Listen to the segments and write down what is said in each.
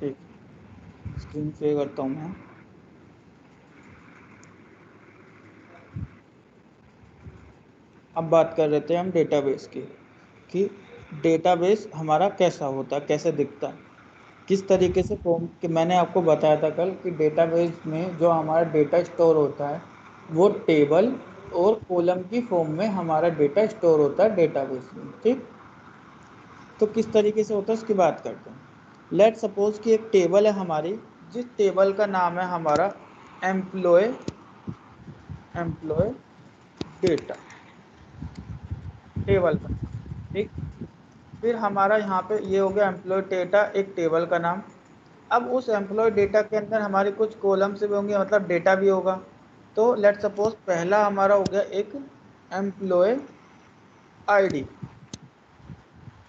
ठीक, screen share करता हूँ मैं। अब बात कर रहे थे हम डेटाबेस की, कि डेटाबेस हमारा कैसा होता है, कैसे दिखता है, किस तरीके से फॉर्म कि मैंने आपको बताया था कल कि डेटाबेस में जो हमारा डेटा स्टोर होता है वो टेबल और कॉलम की फॉर्म में हमारा डेटा स्टोर होता है डेटाबेस में। ठीक, तो किस तरीके से होता है उसकी बात करते हैं। लेट सपोज कि एक टेबल है हमारी, जिस टेबल का नाम है हमारा एम्प्लॉय एम्प्लॉय डेटा, टेबल का नाम। ठीक, फिर हमारा यहाँ पे ये हो गया एम्प्लॉय डेटा, एक टेबल का नाम। अब उस एम्प्लॉय डेटा के अंदर हमारे कुछ कॉलम्स भी होंगे, मतलब डेटा भी होगा। तो लेट सपोज पहला हमारा हो गया एक एम्प्लॉय आईडी,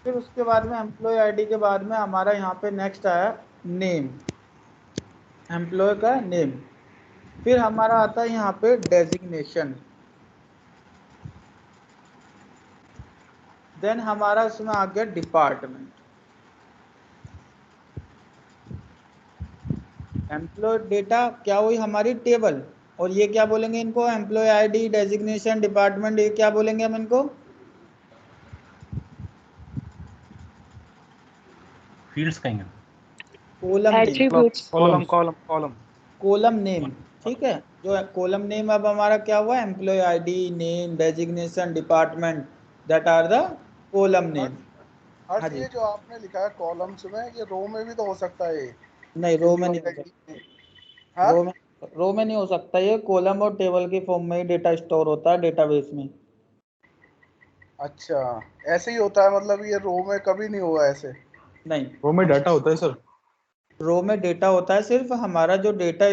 फिर उसके बाद में एम्प्लॉय आईडी के बाद में हमारा यहाँ पे नेक्स्ट आया नेम, एम्प्लॉय का नेम। फिर हमारा आता है यहाँ पे डेजिग्नेशन, देन हमारा उसमें आ गया डिपार्टमेंट। एम्प्लॉय डेटा क्या हुई हमारी टेबल, और ये क्या बोलेंगे इनको, एम्प्लॉय आईडी, डेजिग्नेशन, डिपार्टमेंट, ये क्या बोलेंगे हम इनको, फील्ड्स कहेंगे, column name, attributes, column column column column name. ठीक है, जो कॉलम नेम अब हमारा क्या हुआ, employ ID, name, designation, department, that are the column name. हाँ हर्ष, जी, ये जो आपने लिखा है कॉलम्स में, ये रो में भी तो हो सकता है ये। नहीं रो में नहीं हो एम्प्लॉय सकता, आईडी, हाँ। रो में, रो में नहीं हो सकता, ये कॉलम और टेबल की फॉर्म में ही डेटा स्टोर होता है डेटाबेस में। अच्छा, ऐसे ही होता है, मतलब ये रो में कभी नहीं हुआ ऐसे। नहीं, वो में डाटा होता है सर। रो में डेटा होता है, सिर्फ हमारा जो डेटा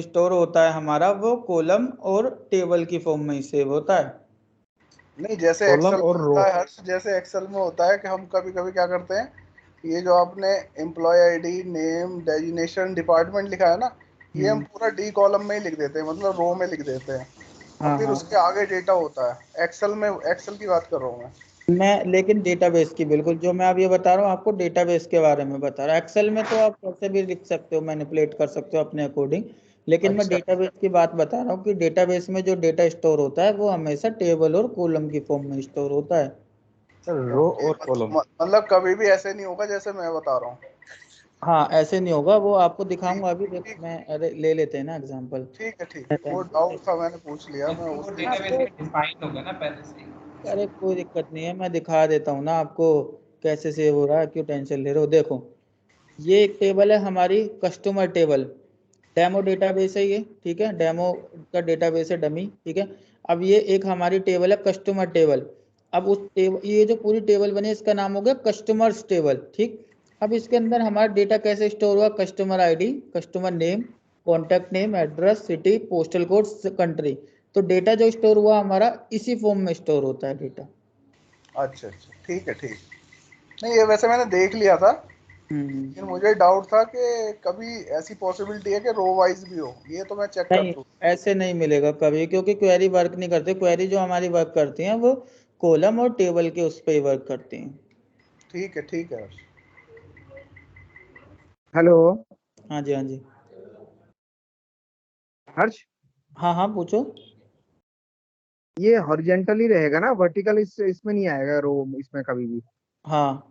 स्टोर होता है हमारा वो कॉलम और टेबल की फॉर्म में ही सेव होता है। नहीं, जैसे कॉलम एक्सेल में और रो। होता है हर्ष, जैसे एक्सेल में होता है कि हम कभी कभी क्या करते हैं, ये जो आपने employ ID, name, designation, department लिखा है ना, ये हम पूरा डी कॉलम में ही लिख देते हैं, मतलब रो में लिख देते हैं, और हाँ फिर हाँ, उसके आगे डेटा होता है। एक्सेल में, एक्सेल की बात कर रहा हूँ मैं। मैं लेकिन डेटाबेस की बिल्कुल, जो मैं अब ये बता रहा हूँ आपको डेटाबेस के बारे में बता रहा हूँ। एक्सेल में तो आप कैसे भी लिख सकते हो, मैनिपुलेट कर सकते हो अपने अकॉर्डिंग, लेकिन मैं अच्छा, डेटाबेस की बात बता रहा हूँ कि डेटाबेस में जो डेटा स्टोर होता है वो हमेशा टेबल और कॉलम की फॉर्म में स्टोर होता है। सर रो ओके, और कॉलम। मतलब कभी भी ऐसे नहीं होगा जैसे मैं बता रहा हूँ। हाँ, ऐसे नहीं होगा, वो आपको ठीक दिखाऊंगा अभी, देखो ठीक मैं, अरे ले लेते हैं ना एग्जांपल। ठीक है, ठीक है, वो डाउट था, मैंने पूछ लिया, मैं क्योंकि वो उस डेटाबेस आपको, में डिफाइन होगा ना पहले से ही। अरे कोई दिक्कत नहीं है, मैं दिखा देता हूँ ना आपको कैसे सेव हो रहा है, क्यों टेंशन ले रहे हो। देखो, ये एक टेबल है हमारी कस्टमर टेबल, डेमो डेटाबेस है ये, ठीक है, डेमो का डेटाबेस है, डमी, ठीक है। अब ये एक हमारी टेबल है कस्टमर टेबल। अब उस टेबल, ये जो पूरी टेबल बनी है इसका नाम हो गया कस्टमर्स टेबल। ठीक, अब इसके अंदर हमारा डेटा कैसे स्टोर हुआ, customer ID, customer name, contact name, address, city, postal code, country. तो डेटा जो स्टोर हुआ हमारा इसी फॉर्म में स्टोर होता है डेटा। अच्छा अच्छा, ठीक है, ठीक। नहीं, ये वैसे मैंने देख लिया था, लेकिन मुझे डाउट था कि कभी ऐसी पॉसिबिलिटी है कि रो वाइज भी हो, ये तो मैं चेक कर नहीं, लूँ। ऐसे नहीं मिलेगा कभी, क्योंकि क्वेरी वर्क नहीं करते, क्वेरी जो हमारी वर्क करती हैं वो कॉलम और टेबल के उस पर ही वर्क करती हैं। ठीक है, ठीक है। हेलो हाँ जी, हाँ जी, हर्ष, हाँ हाँ पूछो। ये हॉरिजेंटली रहेगा ना, वर्टिकल इसमें नहीं आएगा रो, इसमें कभी भी? हाँ,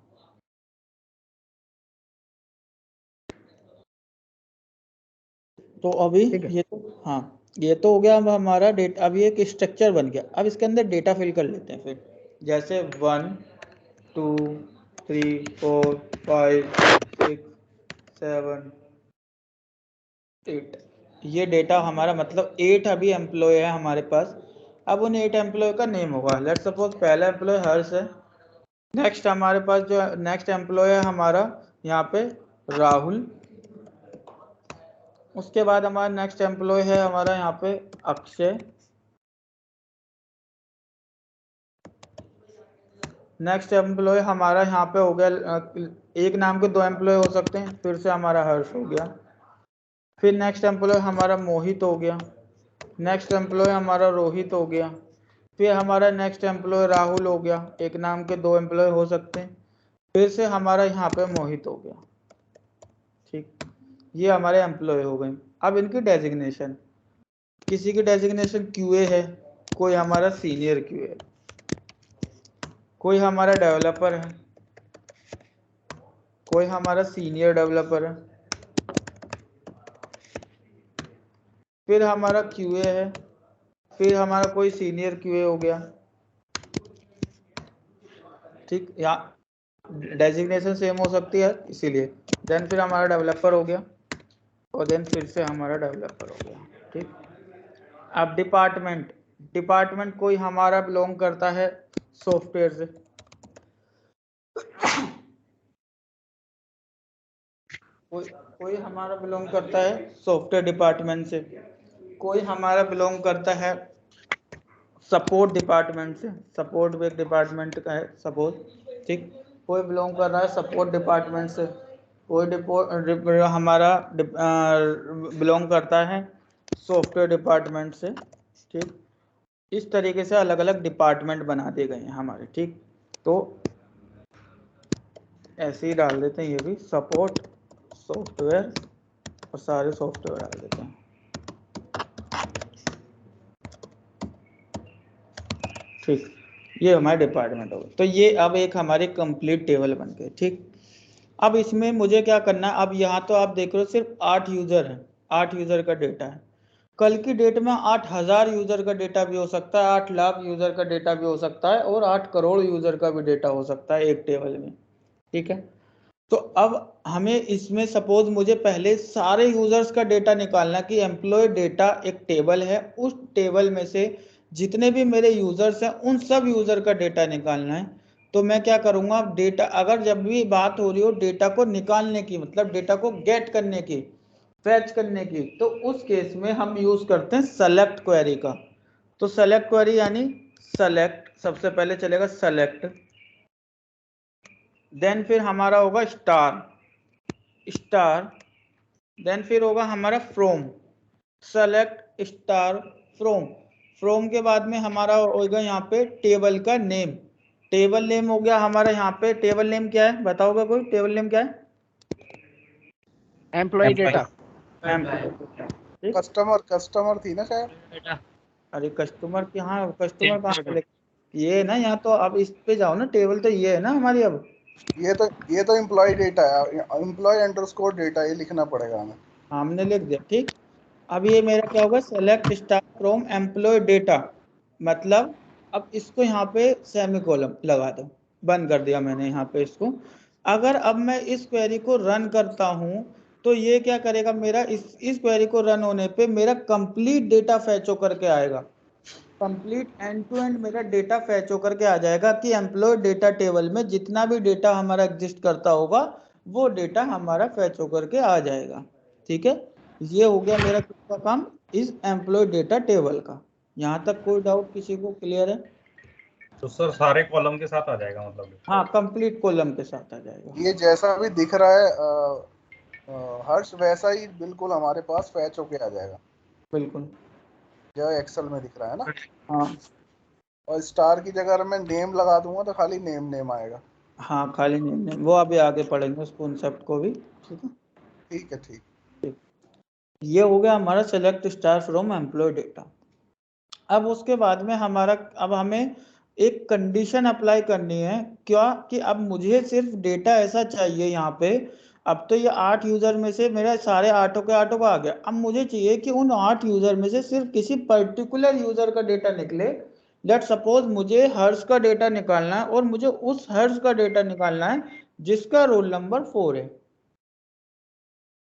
तो अभी ठीक है। ये तो, हाँ ये तो हो गया, अब हमारा डेटा, अब ये एक स्ट्रक्चर बन गया। अब इसके अंदर डेटा फिल कर लेते हैं फिर, जैसे 1 2 3 4 5 6 7 8, ये डेटा हमारा, मतलब 8 अभी एम्प्लॉय है हमारे पास। अब उन 8 एम्प्लॉय का नेम होगा, लेट सपोज पहला एम्प्लॉय हर्ष है। नेक्स्ट हमारे पास जो नेक्स्ट एम्प्लॉय है हमारा यहाँ पे राहुल। उसके बाद हमारा नेक्स्ट एम्प्लॉय है हमारा यहाँ पे अक्षय। नेक्स्ट एम्प्लॉय हमारा यहाँ पे हो गया, एक नाम के 2 एम्प्लॉय हो सकते हैं, फिर से हमारा हर्ष हो गया। फिर नेक्स्ट एम्प्लॉय हमारा मोहित हो गया। नेक्स्ट एम्प्लॉय हमारा रोहित हो गया। फिर हमारा नेक्स्ट एम्प्लॉय राहुल हो गया, एक नाम के 2 एम्प्लॉय हो सकते हैं। फिर से हमारा यहाँ पे मोहित हो गया। ठीक, ये हमारे एम्प्लॉय हो गए। अब इनकी डेजिग्नेशन, किसी की डेजिग्नेशन QA है, कोई हमारा सीनियर QA है, कोई हमारा डेवलपर है, कोई हमारा सीनियर डेवलपर है, फिर हमारा QA है, फिर हमारा कोई सीनियर QA हो गया, ठीक, यहाँ डेजिग्नेशन सेम हो सकती है इसीलिए। देन फिर हमारा डेवलपर हो गया, और देन फिर से हमारा डेवलपर हो गया, ठीक। अब डिपार्टमेंट कोई हमारा बिलोंग करता है सॉफ्टवेयर से, कोई हमारा बिलोंग करता है सॉफ्टवेयर डिपार्टमेंट से, कोई हमारा बिलोंग करता है सपोर्ट डिपार्टमेंट से, सपोर्ट भी एक डिपार्टमेंट का है सपोज, ठीक। कोई बिलोंग कर रहा है सपोर्ट डिपार्टमेंट से, कोई हमारा बिलोंग करता है सॉफ्टवेयर डिपार्टमेंट से, ठीक। इस तरीके से अलग अलग डिपार्टमेंट बना दिए गए हैं हमारे, ठीक। तो ऐसे ही डाल देते हैं, ये भी सपोर्ट सॉफ्टवेयर, और सारे सॉफ्टवेयर डाल देते हैं, ठीक। ये हमारे डिपार्टमेंट हो गए। तो ये अब एक हमारी कंप्लीट टेबल बन गई, ठीक। अब इसमें मुझे क्या करना है, अब यहाँ तो आप देख रहे हो सिर्फ 8 यूजर है, 8 यूजर का डेटा है। कल की डेट में 8000 यूजर का डेटा भी हो सकता है, 8 लाख यूजर का डेटा भी हो सकता है, और 8 करोड़ यूजर का भी डेटा हो सकता है एक टेबल में, ठीक है। तो अब हमें इसमें सपोज मुझे पहले सारे यूजर्स का डेटा निकालना कि एम्प्लॉय डेटा एक टेबल है, उस टेबल में से जितने भी मेरे यूजर्स हैं उन सब यूजर का डेटा निकालना है। तो मैं क्या करूंगा, डेटा अगर जब भी बात हो रही हो डेटा को निकालने की, मतलब डेटा को गेट करने की, फैच करने की, तो उस केस में हम यूज करते हैं सेलेक्ट क्वेरी का। तो सेलेक्ट क्वेरी यानी सेलेक्ट, सबसे पहले चलेगा सेलेक्ट, देन फिर हमारा होगा स्टार, देन फिर होगा हमारा फ्रॉम, सेलेक्ट स्टार फ्रॉम के बाद में हमारा होगा यहाँ पे टेबल का नेम, टेबल नेम हो गया हमारा, यहाँ पे टेबल नेम क्या है बताओगा कोई, टेबल नेम क्या है? एम्प्लॉय डेटा, कस्टमर थी ना शायद। अरे कस्टमर की, हाँ कस्टमर कहाँ पे, ये ना यहाँ तो अब इस पे जाओ ना, टेबल तो ये है ना हमारी। अब ये तो एम्प्लॉय डेटा है, एम्प्लॉय अंडरस्कोर डेटा, ये लिखना पड़ेगा हमें। हमने लिख दिया, ठीक। अब ये मेरा क्या होगा, select star from employ data, मतलब अब इसको यहाँ पे सेमीकोलन लगा दो, बंद कर दिया मैंने यहाँ पे इसको। अगर अब मैं इस क्वेरी को रन करता हूँ तो ये क्या करेगा, मेरा इस क्वेरी को रन होने पे मेरा कंप्लीट डेटा फैच होकर के आएगा, कंप्लीट एंड टू एंड मेरा डेटा फैच होकर के आ जाएगा कि एम्प्लॉय डेटा टेबल में जितना भी डेटा हमारा एग्जिस्ट करता होगा वो डेटा हमारा फैच होकर के आ जाएगा, ठीक है। ये हो गया मेरा किसका काम, इस एम्प्लॉय डेटा टेबल का। यहाँ तक कोई डाउट किसी को, क्लियर है? तो सर सारे कॉलम के साथ आ जाएगा मतलब? हाँ कंप्लीट कॉलम के साथ आ जाएगा। ये जैसा भी दिख रहा है हर्ष, वैसा ही बिल्कुल हमारे पास फैच होके आ जाएगा, बिल्कुल जो एक्सेल में दिख रहा है ना। हाँ और स्टार की जगह अगर मैं नेम लगा दूंगा तो खाली नेम आएगा। हाँ, खाली नहीं, वो अभी आगे पढ़ेंगे उस कॉन्सेप्ट को भी, ठीक है। ठीक है, ठीक। ये हो गया हमारा select star from employ data. अब उसके बाद में हमारा, अब हमें एक कंडीशन अप्लाई करनी है, क्या कि अब मुझे सिर्फ डेटा ऐसा चाहिए यहाँ पे। अब तो ये 8 यूजर में से मेरा सारे 8 के 8 का आ गया, अब मुझे चाहिए कि उन 8 यूजर में से सिर्फ किसी पर्टिकुलर यूजर का डेटा निकले। लेट सपोज मुझे हर्ष का डेटा निकालना है, और मुझे उस हर्ष का डेटा निकालना है जिसका रोल नंबर 4 है,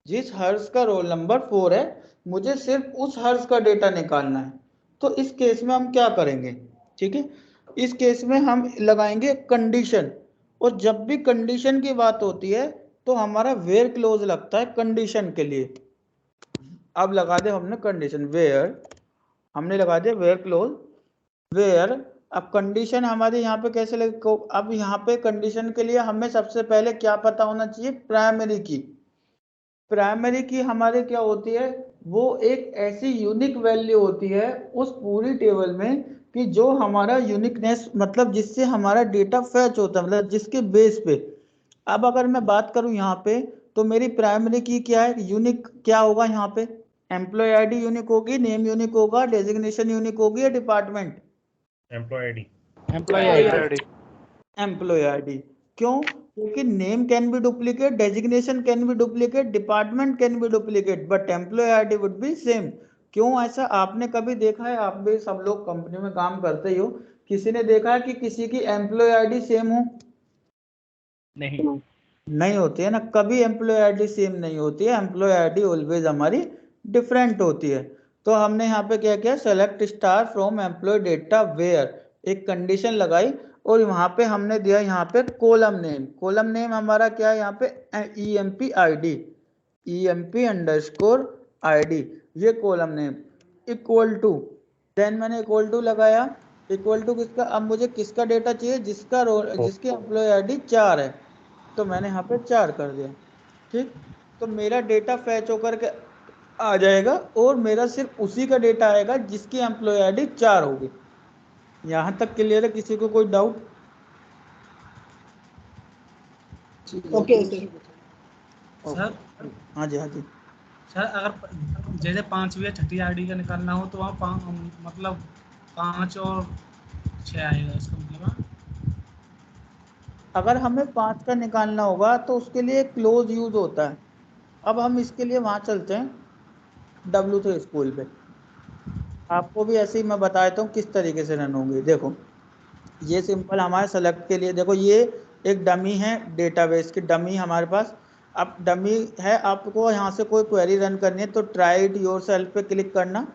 जिस हर्ष का रोल नंबर 4 है मुझे सिर्फ उस हर्ष का डेटा निकालना है। तो इस केस में हम क्या करेंगे, ठीक है, इस केस में हम लगाएंगे कंडीशन, और जब भी कंडीशन की बात होती है तो हमारा वेयर क्लोज लगता है कंडीशन के लिए। अब लगा दे हमने कंडीशन वेयर, हमने लगा दिया वेयर क्लोज वेयर। अब कंडीशन हमारे यहाँ पे कैसे लगे, अब यहाँ पे कंडीशन के लिए हमें सबसे पहले क्या पता होना चाहिए, प्राइमरी की। प्राइमरी की हमारे क्या होती है, वो एक ऐसी यूनिक वैल्यू होती है उस पूरी टेबल में कि जो हमारा यूनिकनेस, मतलब जिससे हमारा डेटा फैच होता है, मतलब जिसके बेस पे। अब अगर मैं बात करूं यहाँ पे, तो मेरी प्राइमरी की क्या है, यूनिक क्या होगा यहाँ पे, एम्प्लॉय आईडी यूनिक होगी, नेम यूनिक होगा, डेजिग्नेशन यूनिक होगी या department, employ ID. Employ ID. क्यों? क्योंकि name can be duplicate, designation can be duplicate, department can be duplicate, but employ ID would be same. क्यों ऐसा? आपने कभी देखा है, आप भी सब लोग कंपनी में काम करते ही हो, किसी ने देखा है कि किसी की एम्प्लॉय आईडी सेम हो? नहीं होती है ना, कभी एम्प्लॉय आईडी सेम नहीं होती है, एम्प्लॉय आईडी ऑलवेज हमारी डिफरेंट होती है। तो हमने यहाँ पे क्या किया, select star from employ data where, एक कंडीशन लगाई और वहां पे हमने दिया यहाँ पे कॉलम नेम। कॉलम नेम हमारा क्या है यहाँ पे, EMP ID, EMP underscore ID, ये column name equal to, then मैंने इक्वल टू लगाया, इक्वल टू किसका, अब मुझे किसका डेटा चाहिए, जिसका रोल, जिसकी एम्प्लॉय आईडी 4 है, तो मैंने यहाँ पे 4 कर दिया। ठीक, तो मेरा डेटा फैच होकर के आ जाएगा और मेरा सिर्फ उसी का डेटा आएगा जिसकी एम्प्लॉय आईडी 4 होगी। यहाँ तक क्लियर है? किसी को कोई डाउट? Okay sir. सर हाँ जी, हाँ जी। सर अगर जैसे 5वीं या 6ठी आईडी का निकालना हो तो वहाँ मतलब 5 और 6 आएगा इसका मतलब। हाँ? अगर हमें 5 का निकालना होगा तो उसके लिए क्लोज यूज होता है। अब हम इसके लिए वहां चलते हैं W3 स्कूल पे, आपको भी ऐसे ही मैं बता देता हूँ किस तरीके से रन होंगे। देखो ये सिंपल हमारे सेलेक्ट के लिए, देखो ये एक डमी है, डेटाबेस की डमी हमारे पास। अब डमी है, आपको यहाँ से कोई क्वेरी रन करनी है तो ट्राई इट योरसेल्फ पे क्लिक करना,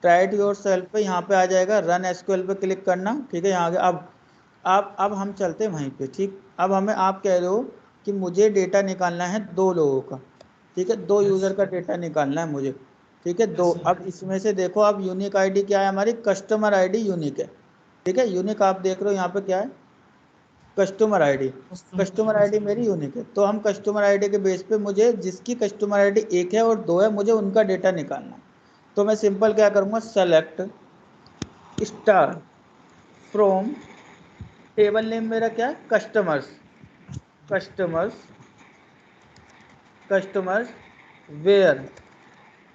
ट्राई इट योरसेल्फ पे यहाँ पे आ जाएगा, रन एसक्यूएल पे क्लिक करना। ठीक है, यहाँ आगे अब हम चलते हैं वहीं पे। ठीक, अब हमें, आप कह रहे हो कि मुझे डेटा निकालना है 2 लोगों का, ठीक है, 2 यूजर का डेटा निकालना है मुझे, ठीक है, 2। अब इसमें से देखो, अब यूनिक आईडी क्या है हमारी, कस्टमर आईडी यूनिक है, ठीक है, यूनिक आप देख रहे हो यहाँ पे क्या है, कस्टमर आईडी, कस्टमर आईडी मेरी यूनिक है। तो हम कस्टमर आईडी के बेस पे, मुझे जिसकी कस्टमर आईडी 1 है और 2 है, मुझे उनका डेटा निकालना है। तो मैं सिंपल क्या करूँगा, select star from, table name मेरा क्या है, customers, customers, customers where,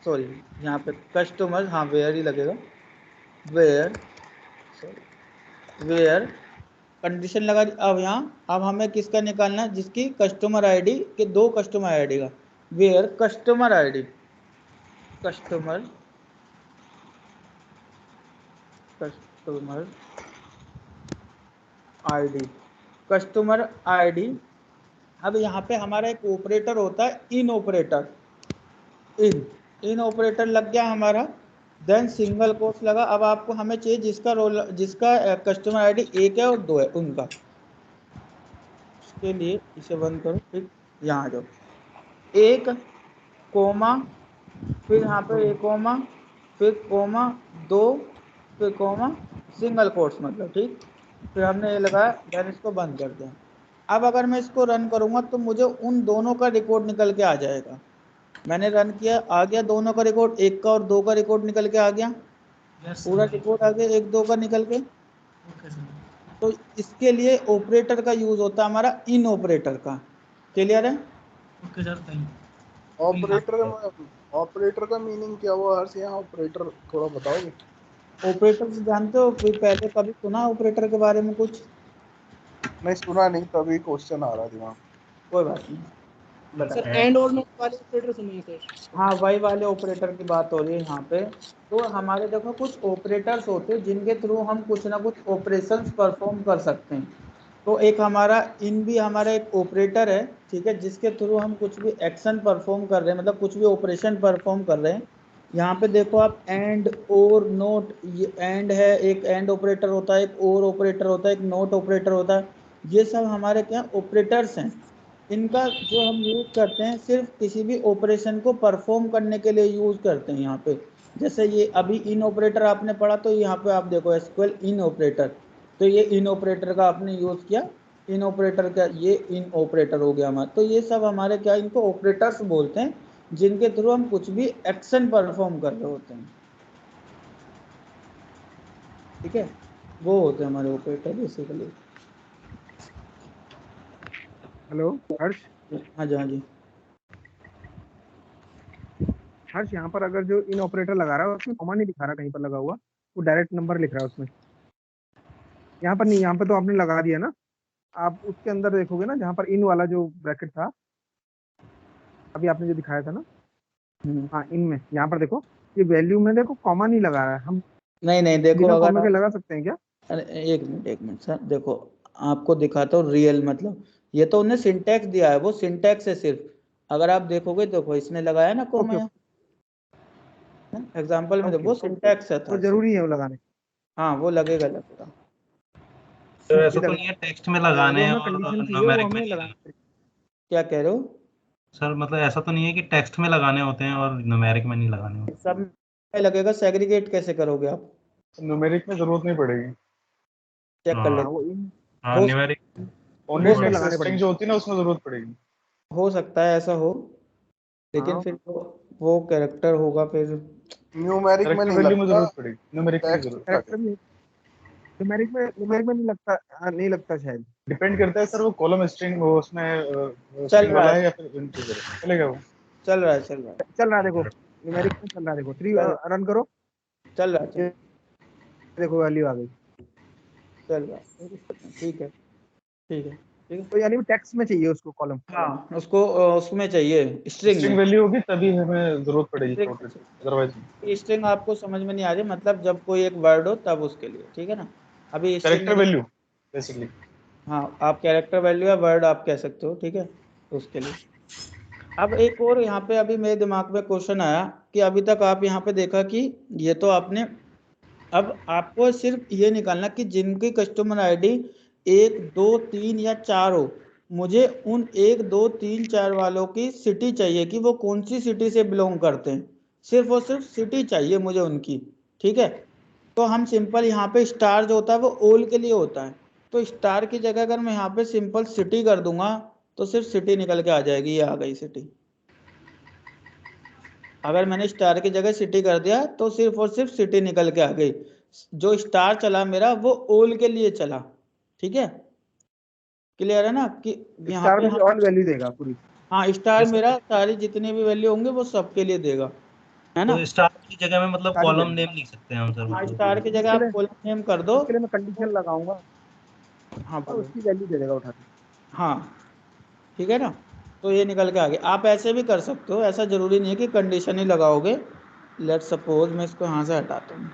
sorry यहाँ पे कस्टमर्स, हाँ वेयर ही लगेगा, वेयर, सॉरी वेयर, कंडीशन लगा दी। अब यहाँ, अब हमें किसका निकालना है, जिसकी कस्टमर आईडी के 2 कस्टमर आईडी का, where customer ID, customer, customer ID, customer ID. अब यहाँ पे हमारा एक ऑपरेटर होता है, इन ऑपरेटर, इन ऑपरेटर लग गया हमारा, देन सिंगल कोट्स लगा। अब आपको हमें चाहिए जिसका रोल, जिसका कस्टमर आईडी 1 है और 2 है उनका, उसके लिए इसे बंद करो। ठीक, यहाँ जाओ, 1 कोमा, फिर यहाँ पे 1 कोमा, फिर कोमा 2, फिर कोमा, सिंगल कोट्स मतलब। ठीक, फिर हमने ये लगाया, देन इसको बंद कर दिया। अब अगर मैं इसको रन करूँगा तो मुझे उन दोनों का रिकॉर्ड निकल के आ जाएगा। मैंने रन किया, आ गया दोनों का रिकॉर्ड, 1 का और 2 का रिकॉर्ड निकल के आ गया, पूरा रिकॉर्ड आ गया 1 2 का निकल के। तो इसके लिए ऑपरेटर का यूज होता है हमारा, इन ऑपरेटर का। क्लियर है? Okay sir, thank you. Operator का मीनिंग क्या हुआ हर्ष, यहाँ ऑपरेटर थोड़ा बताओगे? ऑपरेटर जानते हो, फिर पहले कभी सुना ऑपरेटर के बारे में कुछ? नहीं सुना नहीं, तभी क्वेश्चन आ रहा दिमाग। कोई बात नहीं, बता। सर एंड और नॉट वाले ऑपरेटर सुनिए सर। हाँ, वही वाले ऑपरेटर की बात हो रही है यहाँ पे। तो हमारे देखो कुछ ऑपरेटर्स होते हैं जिनके थ्रू हम कुछ ना कुछ ऑपरेशंस परफॉर्म कर सकते हैं। तो एक हमारा इन भी हमारा एक ऑपरेटर है, ठीक है, जिसके थ्रू हम कुछ भी एक्शन परफॉर्म कर रहे हैं, मतलब कुछ भी ऑपरेशन परफॉर्म कर रहे हैं। यहाँ पे देखो आप, एंड और नोट, ये एंड है, एक एंड ऑपरेटर होता है, एक और ऑपरेटर होता है, एक नोट ऑपरेटर होता है। ये सब हमारे क्या ऑपरेटर्स हैं। इनका जो हम यूज़ करते हैं सिर्फ किसी भी ऑपरेशन को परफॉर्म करने के लिए यूज़ करते हैं यहाँ पे। जैसे ये अभी इन ऑपरेटर आपने पढ़ा, तो यहाँ पे आप देखो एसक्यूएल इन ऑपरेटर, तो ये इन ऑपरेटर का आपने यूज़ किया, इन ऑपरेटर का ये इन ऑपरेटर हो गया हमारा। तो ये सब हमारे क्या, इनको ऑपरेटर्स बोलते हैं, जिनके थ्रू हम कुछ भी एक्शन परफॉर्म कर रहे होते हैं। ठीक है, वो होते हैं हमारे ऑपरेटर बेसिकली। हेलो हर्ष, हाँ जी, हाँ जी। हर्ष यहाँ पर अगर जो इन ऑपरेटर लगा रहा है उसमें कॉमा नहीं दिखा रहा कहीं पर लगा हुआ, वो डायरेक्ट नंबर लिख रहा है उसमें। यहाँ पर नहीं, यहाँ पर तो आपने लगा दिया ना। आप उसके अंदर देखोगे ना जहाँ पर इन वाला जो ब्रैकेट था, अभी आपने जो दिखाया था ना, हाँ इनमें, यहाँ पर देखो ये वैल्यू में देखो कॉमा नहीं लगा रहा है। हम नहीं देखो, बिना अगर कॉमा के लगा सकते हैं क्या? अरे एक मिनट सर, देखो आपको दिखाता हूँ रियल, मतलब ये तो उन्हें सिंटैक्स दिया है, वो सिंटैक्स है सिर्फ। अगर आप देखोगे देखो इसने लगाया ना ओके कोमा, एग्जांपल में ओके, वो सिंटैक्स है वो था। जरूरी है वो लगाने। हाँ वो लगेगा। तो ऐसा ठीक तो है, नहीं है टेक्स्ट में लगाने जो हैं हमें और कंडीशन चाहिए वो न्यूमेरिक में हमें नहीं लगाने? लगाना। क्या कह रहे हो? सर मतलब ऐसा तो नहीं है कि टेक्स्ट में लगाने होते हैं और न्यूमेरिक में नहीं लगाने होते? सब में लगेगा, सेग्रीगेट कैसे करोगे आप? न्यूमेरिक में जरूरत नहीं पड़ेगी, चेक कर हाँ हाँ लेते वो इन हाँ, हो न्यूमेरिक ओनली में टेक्स्ट लगाने स्ट्रिंग पड़ेंगे। जो होती है ना उसमें जरूरत पड़ेगी। हो सकता है ऐसा हो, लेकिन हाँ फिर वो कैरेक्टर होगा फिर। न्यूमेरिक में कैरेक्टर नहीं वैल्यू में लगता, जरूरत पड़ेगी, न्यूमेरिक में टेक्स्ट जरूरत कैरेक्टर लगेगी। में, न्यूमेरिक में नहीं लगता। नहीं लगता शायद। डिपेंड करता है सर, वो कॉलम स्ट्रिंग वो उसमें चल स्ट्रिंग रहा वाला है, है या फिर इंटीजर चलेगा वो। चल रहा है, चल रहा है, चल रहा है देखो, न्यूमेरिक में चल रहा है देखो, 3 चल रन करो, चल रहा है, ये देखो वैल्यू आ गई। चल रहा है। ठीक है, ठीक है, ठीक है। तो यानी टेक्स्ट में चाहिए उसको कॉलम। हाँ उसको उसमें चाहिए, स्ट्रिंग स्ट्रिंग में। वैल्यू होगी तभी हमें जरूरत पड़ेगी फ्लोट की, अदरवाइज स्ट्रिंग आपको समझ में नहीं आ रही, मतलब जब कोई एक वर्ड हो तब उसके लिए, ठीक है ना। अभी स्ट्रिंग कैरेक्टर में वैल्यू बेसिकली। हाँ आप कैरेक्टर वैल्यू या वर्ड आप कह सकते हो, ठीक है, तो उसके लिए। अब एक और यहाँ पे अभी मेरे दिमाग में क्वेश्चन आया कि अभी तक आप यहाँ पे देखा कि ये तो आपने, अब आपको सिर्फ ये निकालना कि जिनकी कस्टमर आईडी 1 2 3 या 4 हो, मुझे उन 1 2 3 4 वालों की सिटी चाहिए कि वो कौन सी सिटी से बिलोंग करते हैं, सिर्फ और सिर्फ सिटी चाहिए मुझे उनकी, ठीक है। तो हम सिंपल यहाँ पे स्टार जो होता है वो ऑल के लिए होता है, तो स्टार की जगह अगर मैं यहाँ पे सिंपल सिटी कर दूंगा तो सिर्फ सिटी निकल के आ जाएगी, ये आ गई सिटी। अगर मैंने स्टार की जगह सिटी कर दिया तो सिर्फ और सिर्फ सिटी निकल के आ गई। जो स्टार चला मेरा वो ऑल के लिए चला, ठीक है, क्लियर है ना कि यहाँ स्टार पे में हम, भी ऑल वैल्यू देगा पूरी। हाँ स्टार जैसे मेरा सारी जितनी भी वैल्यू होंगे वो सबके लिए देगा, है ना। तो स्टार की जगह में मतलब सारी कॉलम वैल्यू, नेम लिख सकते हैं हम सर, हाँ मतलब स्टार की जगह उसके आप लिए कॉलम नेम कर दो। उसके लिए मैं कंडीशन लगाऊंगा हाँ और बोलो। उसकी वैल्यू दे देगा उठा के। हाँ ठीक है ना, तो ये निकल के आ गया। आप ऐसे भी कर सकते हो, ऐसा जरूरी नहीं है कि कंडीशन ही लगाओगे। लेट सपोज मैं इसको यहाँ से हटाता हूँ।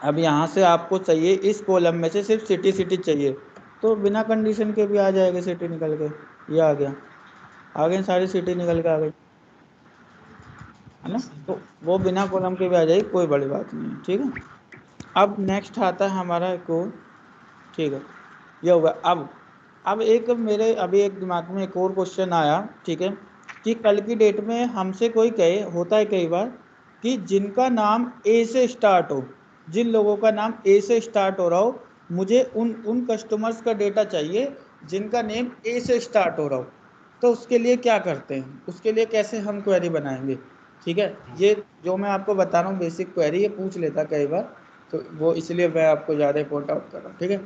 अब यहाँ से आपको चाहिए इस कॉलम में से सिर्फ सिटी सिटी चाहिए, तो बिना कंडीशन के भी आ जाएगा सिटी निकल के, ये आ गया, आ गई सारी सिटी निकल के आ गई, है ना। तो वो बिना कॉलम के भी आ जाएगी, कोई बड़ी बात नहीं है, ठीक है। अब नेक्स्ट आता है हमारा एक और, ठीक है, ये होगा। अब एक मेरे अभी एक दिमाग में एक और क्वेश्चन आया, ठीक है, कि कल की डेट में हमसे कोई कहे, होता है कई बार कि जिनका नाम ए से स्टार्ट हो, जिन लोगों का नाम ए से स्टार्ट हो रहा हो, मुझे उन उन कस्टमर्स का डेटा चाहिए जिनका नेम ए से स्टार्ट हो रहा हो। तो उसके लिए क्या करते हैं, उसके लिए कैसे हम क्वेरी बनाएंगे, ठीक है। ये जो मैं आपको बता रहा हूँ बेसिक क्वेरी, ये पूछ लेता कई बार, तो वो इसलिए मैं आपको ज़्यादा पॉइंट आउट कर रहा हूँ, ठीक है।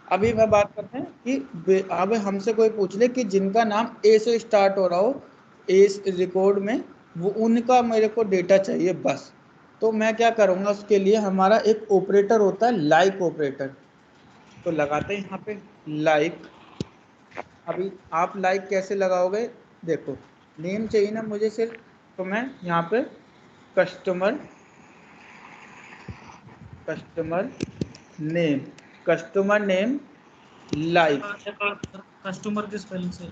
अभी मैं बात करते हैं कि अब हमसे कोई पूछ ले कि जिनका नाम ए से स्टार्ट हो रहा हो ए रिकॉर्ड में, वो उनका मेरे को डेटा चाहिए बस। तो मैं क्या करूँगा, उसके लिए हमारा एक ऑपरेटर होता है लाइक ऑपरेटर, तो लगाते हैं यहाँ पे लाइक। अभी आप लाइक कैसे लगाओगे, देखो नेम चाहिए ना मुझे सिर्फ, तो मैं यहाँ पे customer customer name customer name like. Customer की स्पेलिंग से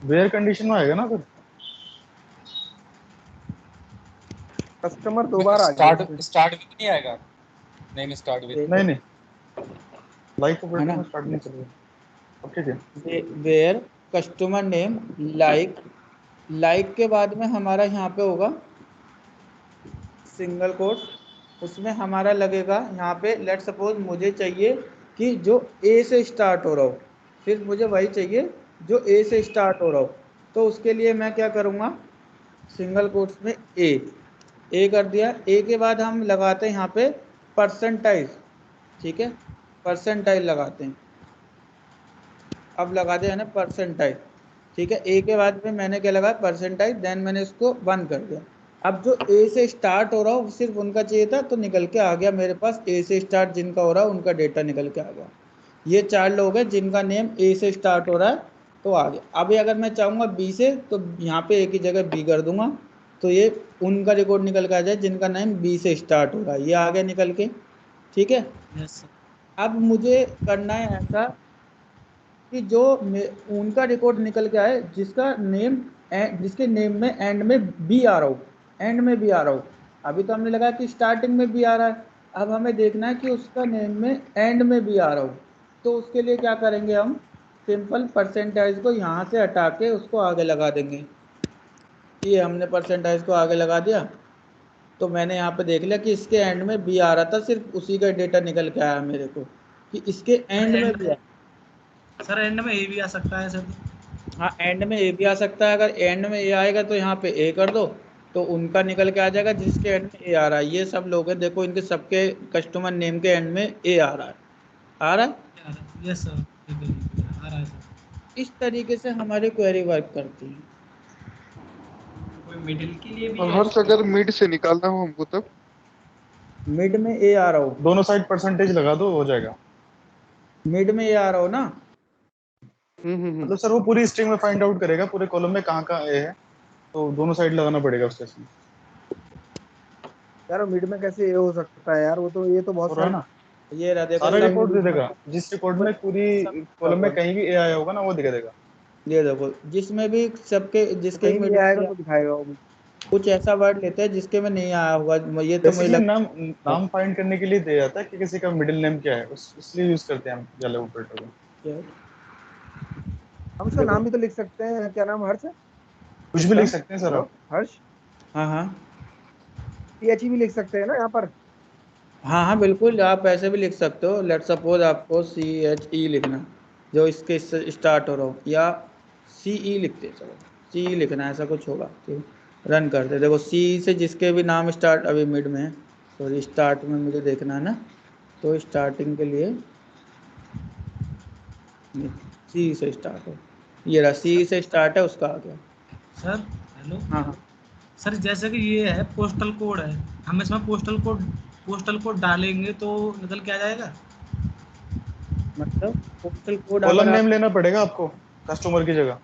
वेयर कंडीशन में आएगा ना सर? कस्टमर दो बार आ गया इसमें। स्टार्ट विद नहीं आएगा, नेम स्टार्ट विद। नहीं नहीं, लाइक है ऑपरेटर ना, में स्टार्ट नहीं चलेगा। अब ठीक है। Where customer name like, like के बाद में हमारा यहाँ पे होगा सिंगल कोट, उसमें हमारा लगेगा यहाँ पे लेट सपोज मुझे चाहिए कि जो ए से स्टार्ट हो रहा हो, फिर मुझे वही चाहिए जो ए से स्टार्ट हो रहा हो। तो उसके लिए मैं क्या करूँगा, सिंगल कोट्स में ए कर दिया। ए के बाद हम लगाते हैं यहाँ पे परसेंटाइज, ठीक है, परसेंटाइज लगाते हैं। अब लगा दिया है ना परसेंटाइज, ठीक है। ए के बाद में मैंने क्या लगाया परसेंटाइज, देन मैंने इसको 1 कर दिया। अब जो ए से स्टार्ट हो रहा हो सिर्फ उनका चाहिए था, तो निकल के आ गया मेरे पास ए से स्टार्ट जिनका हो रहा है उनका डेटा निकल के आ गया। ये 4 लोग हैं जिनका नेम ए से स्टार्ट हो रहा है, तो आ गया। अभी अगर मैं चाहूँगा बी से, तो यहाँ पे ए की जगह बी कर दूंगा, तो ये उनका रिकॉर्ड निकल के आ जाए जिनका नेम बी से स्टार्ट हो रहा है, ये आ गया निकल के। ठीक है। Yes sir. अब मुझे करना है ऐसा कि जो उनका रिकॉर्ड निकल के आए जिसके नेम में एंड में बी आ रहा हो, एंड में भी आ रहा हो। अभी तो हमने लगा कि स्टार्टिंग में भी आ रहा है, अब हमें देखना है कि उसका नेम में एंड में भी आ रहा हो। तो उसके लिए क्या करेंगे, हम सिंपल परसेंटेज को यहाँ से हटा के उसको आगे लगा देंगे। ये हमने परसेंटेज को आगे लगा दिया, तो मैंने यहाँ पे देख लिया कि इसके एंड में बी आ रहा था, सिर्फ उसी का डेटा निकल के आया मेरे को कि इसके एंड में भी सर एंड में ए भी आ सकता है सर। हाँ, एंड में ए भी आ सकता है। अगर एंड में ए आएगा तो यहाँ पे ए कर दो, तो उनका निकल के आ जाएगा जिसके एंड में ए आ रहा है। ये सब लोग हैं, देखो इनके सबके कस्टमर नेम के एंड में ए आ रहा है, आ रहा है। यस सर, ठीक है, आ रहा है सर। इस तरीके से हमारी क्वेरी वर्क करती है। कोई मिडिल के लिए भी और हर्ष अगर मिड से निकालना हो हमको तब मिड में ए आ रहा हो, दोनों साइड परसेंटेज लगा दो, हो जाएगा। मिड में ए आ रहा हो ना, मतलब सर वो पूरी स्ट्रिंग में फाइंड आउट करेगा पूरे कॉलम में कहाँ कहाँ ए है, तो दोनों साइड लगाना पड़ेगा उसके साथ। यार मिड में कैसे ये हो सकता है यार, वो तो ये तो बहुत है ना, ये रहा देखो सारा रिकॉर्ड दे देगा। जिस रिकॉर्ड में पूरी कॉलम में कहीं भी ए आया होगा ना वो दिखा देगा। ये देखो जिसमें भी सबके जिसके कहीं भी आएगा तो दिखाएगा वो। कुछ ऐसा वर्ड लेते हैं जिसके में नहीं आया होगा, ये तो मुझे नाम फाइंड करने के लिए दे जाता है कि किसी का मिडिल नेम क्या है, इसलिए यूज करते हैं हम जावा ऑपरेटर को। हम उसका नाम भी तो लिख सकते हैं, क्या नाम हर्ष है? कुछ भी लिख सकते हैं सर आप। हर्ष, हाँ हाँ TH भी लिख सकते हैं ना यहाँ पर? हाँ हाँ बिल्कुल, आप ऐसे भी लिख सकते हो। लेट सपोज आपको CHE लिखना जो इसके स्टार्ट हो रहा हो, या CE लिखते, चलो CE लिखना, ऐसा कुछ होगा। ठीक, रन करते। देखो C से जिसके भी नाम स्टार्ट अभी मिड में है, सॉरी स्टार्ट में मुझे देखना है ना, तो स्टार्टिंग के लिए C से स्टार्ट हो, ये रहा C से स्टार्ट है, उसका आ गया। Sir hello. हाँ सर जैसे कि ये है पोस्टल कोड है, हम इसमें पोस्टल कोड डालेंगे तो निकल के आ जाएगा। मतलब पोस्टल कोड कॉलम नेम लेना पड़ेगा आपको कस्टमर की जगह,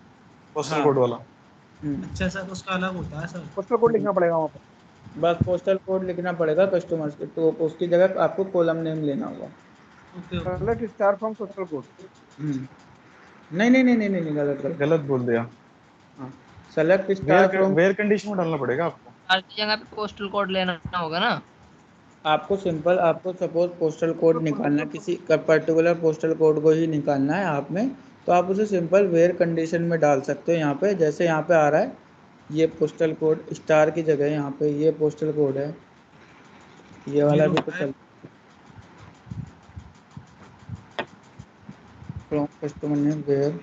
पोस्टल कोड वाला। अच्छा सर, उसका अलग होता है सर? पोस्टल कोड लिखना पड़ेगा वहाँ पर। बस पोस्टल कोड लिखना पड़ेगा कस्टमर्स के, तो उसकी जगह आपको कॉलम नेम लेना होगा। Select star from postal code. नहीं गलत बोल दिया। Select star from, where condition में डालना पड़ेगा आपको। हर जगह पे पोस्टल कोड लेना होगा ना आपको सिंपल, आपको सपोज पोस्टल कोड निकालना, किसी पर्टिकुलर पोस्टल कोड को ही निकालना है आप में, तो आप उसे सिंपल वेयर कंडीशन में डाल सकते हो। यहाँ पे जैसे यहाँ पे आ रहा है ये पोस्टल कोड, स्टार की जगह यहाँ पे ये पोस्टल कोड है, ये वाला भी तो चल from customer name where.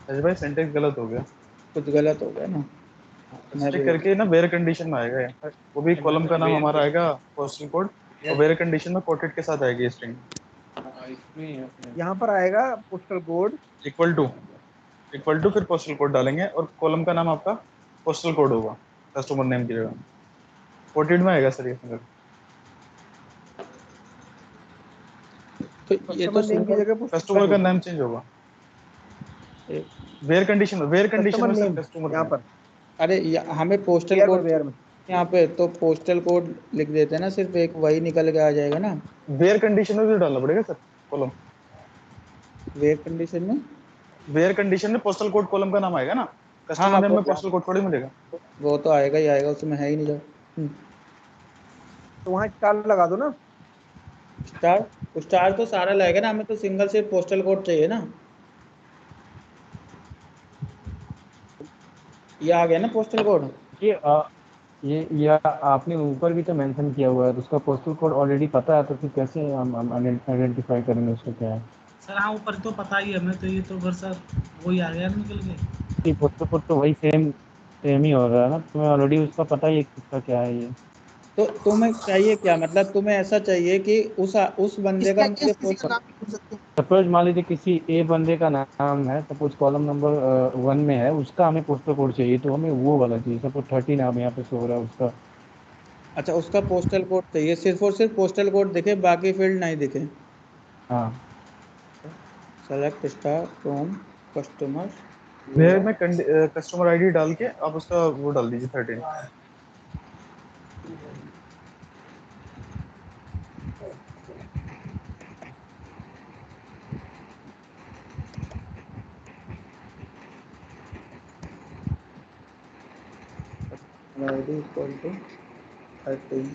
Ajay भाई सेंटेंस गलत हो गया, कुछ गलत हो गया ना, स्टिक करके ना वेयर कंडीशन में आएगा ये। वो भी कॉलम का नाम हमारा आएगा पोस्टल कोड, और वेयर कंडीशन में कोटेड के साथ आएगी स्ट्रिंग। यहाँ पर आएगा पोस्टल कोड इक्वल टू फिर पोस्टल कोड डालेंगे, और कॉलम का नाम आपका पोस्टल कोड होगा कस्टमर नेम की जगह। कोटेड में आएगा सर ये फिंगर। तो ये तो नेम की जगह कस्टमर का नाम चेंज होगा वेयर कंडीशन में सर कस्टमर यहाँ पर। अरे हमें पोस्टल कोड यहाँ पे तो पोस्टल कोड लिख देते हैं ना, सिर्फ एक वही निकल के आ जाएगा ना। वेयर कंडीशन में भी डालना पड़ेगा सर कॉलम। वेयर कंडीशन में पोस्टल कोड कॉलम का नाम आएगा ना, कस्टमर नेम में पोस्टल कोड थोड़ी मिलेगा। वो तो आएगा ही आएगा, उसमें है ही नहीं जो। तो वहाँ स्टार लगा दो ना। स्टार तो सारा लगेगा ना, हमें तो सिंगल सिर्फ पोस्टल कोड चाहिए ना। ये आ गया ना पोस्टल कोड। ये आपने ऊपर भी तो मेंशन किया हुआ है, तो उसका पोस्टल कोड ऑलरेडी पता है, तो फिर कैसे हम आइडेंटिफाई करेंगे उसको क्या है? सर हाँ ऊपर तो पता ही है हमें, तो ये तो फिर सर वही आ गया निकल के। पोस्टल कोड तो वही सेम ही हो रहा है ना, तुम्हें ऑलरेडी उसका पता ही है किसका क्या है ये। तो तुम्हें चाहिए क्या, मतलब तुम्हें ऐसा चाहिए कि उस बंदे का मुझे सपोज मान लीजिए किसी ए बंदे का नाम है, सपोज कॉलम नंबर 1 में है, उसका हमें पोस्टल कोड चाहिए, तो हमें वो वाला चाहिए। सपोज 30 नाम यहाँ पे शो हो रहा है उसका। अच्छा, उसका पोस्टल कोड चाहिए, सिर्फ और सिर्फ पोस्टल कोड दिखे, बाकी फील्ड नहीं दिखे। हाँ, select star from customer. Where में कस्टमर आईडी डाल के आप उसका वो डाल दीजिए 13। ID equal to 13।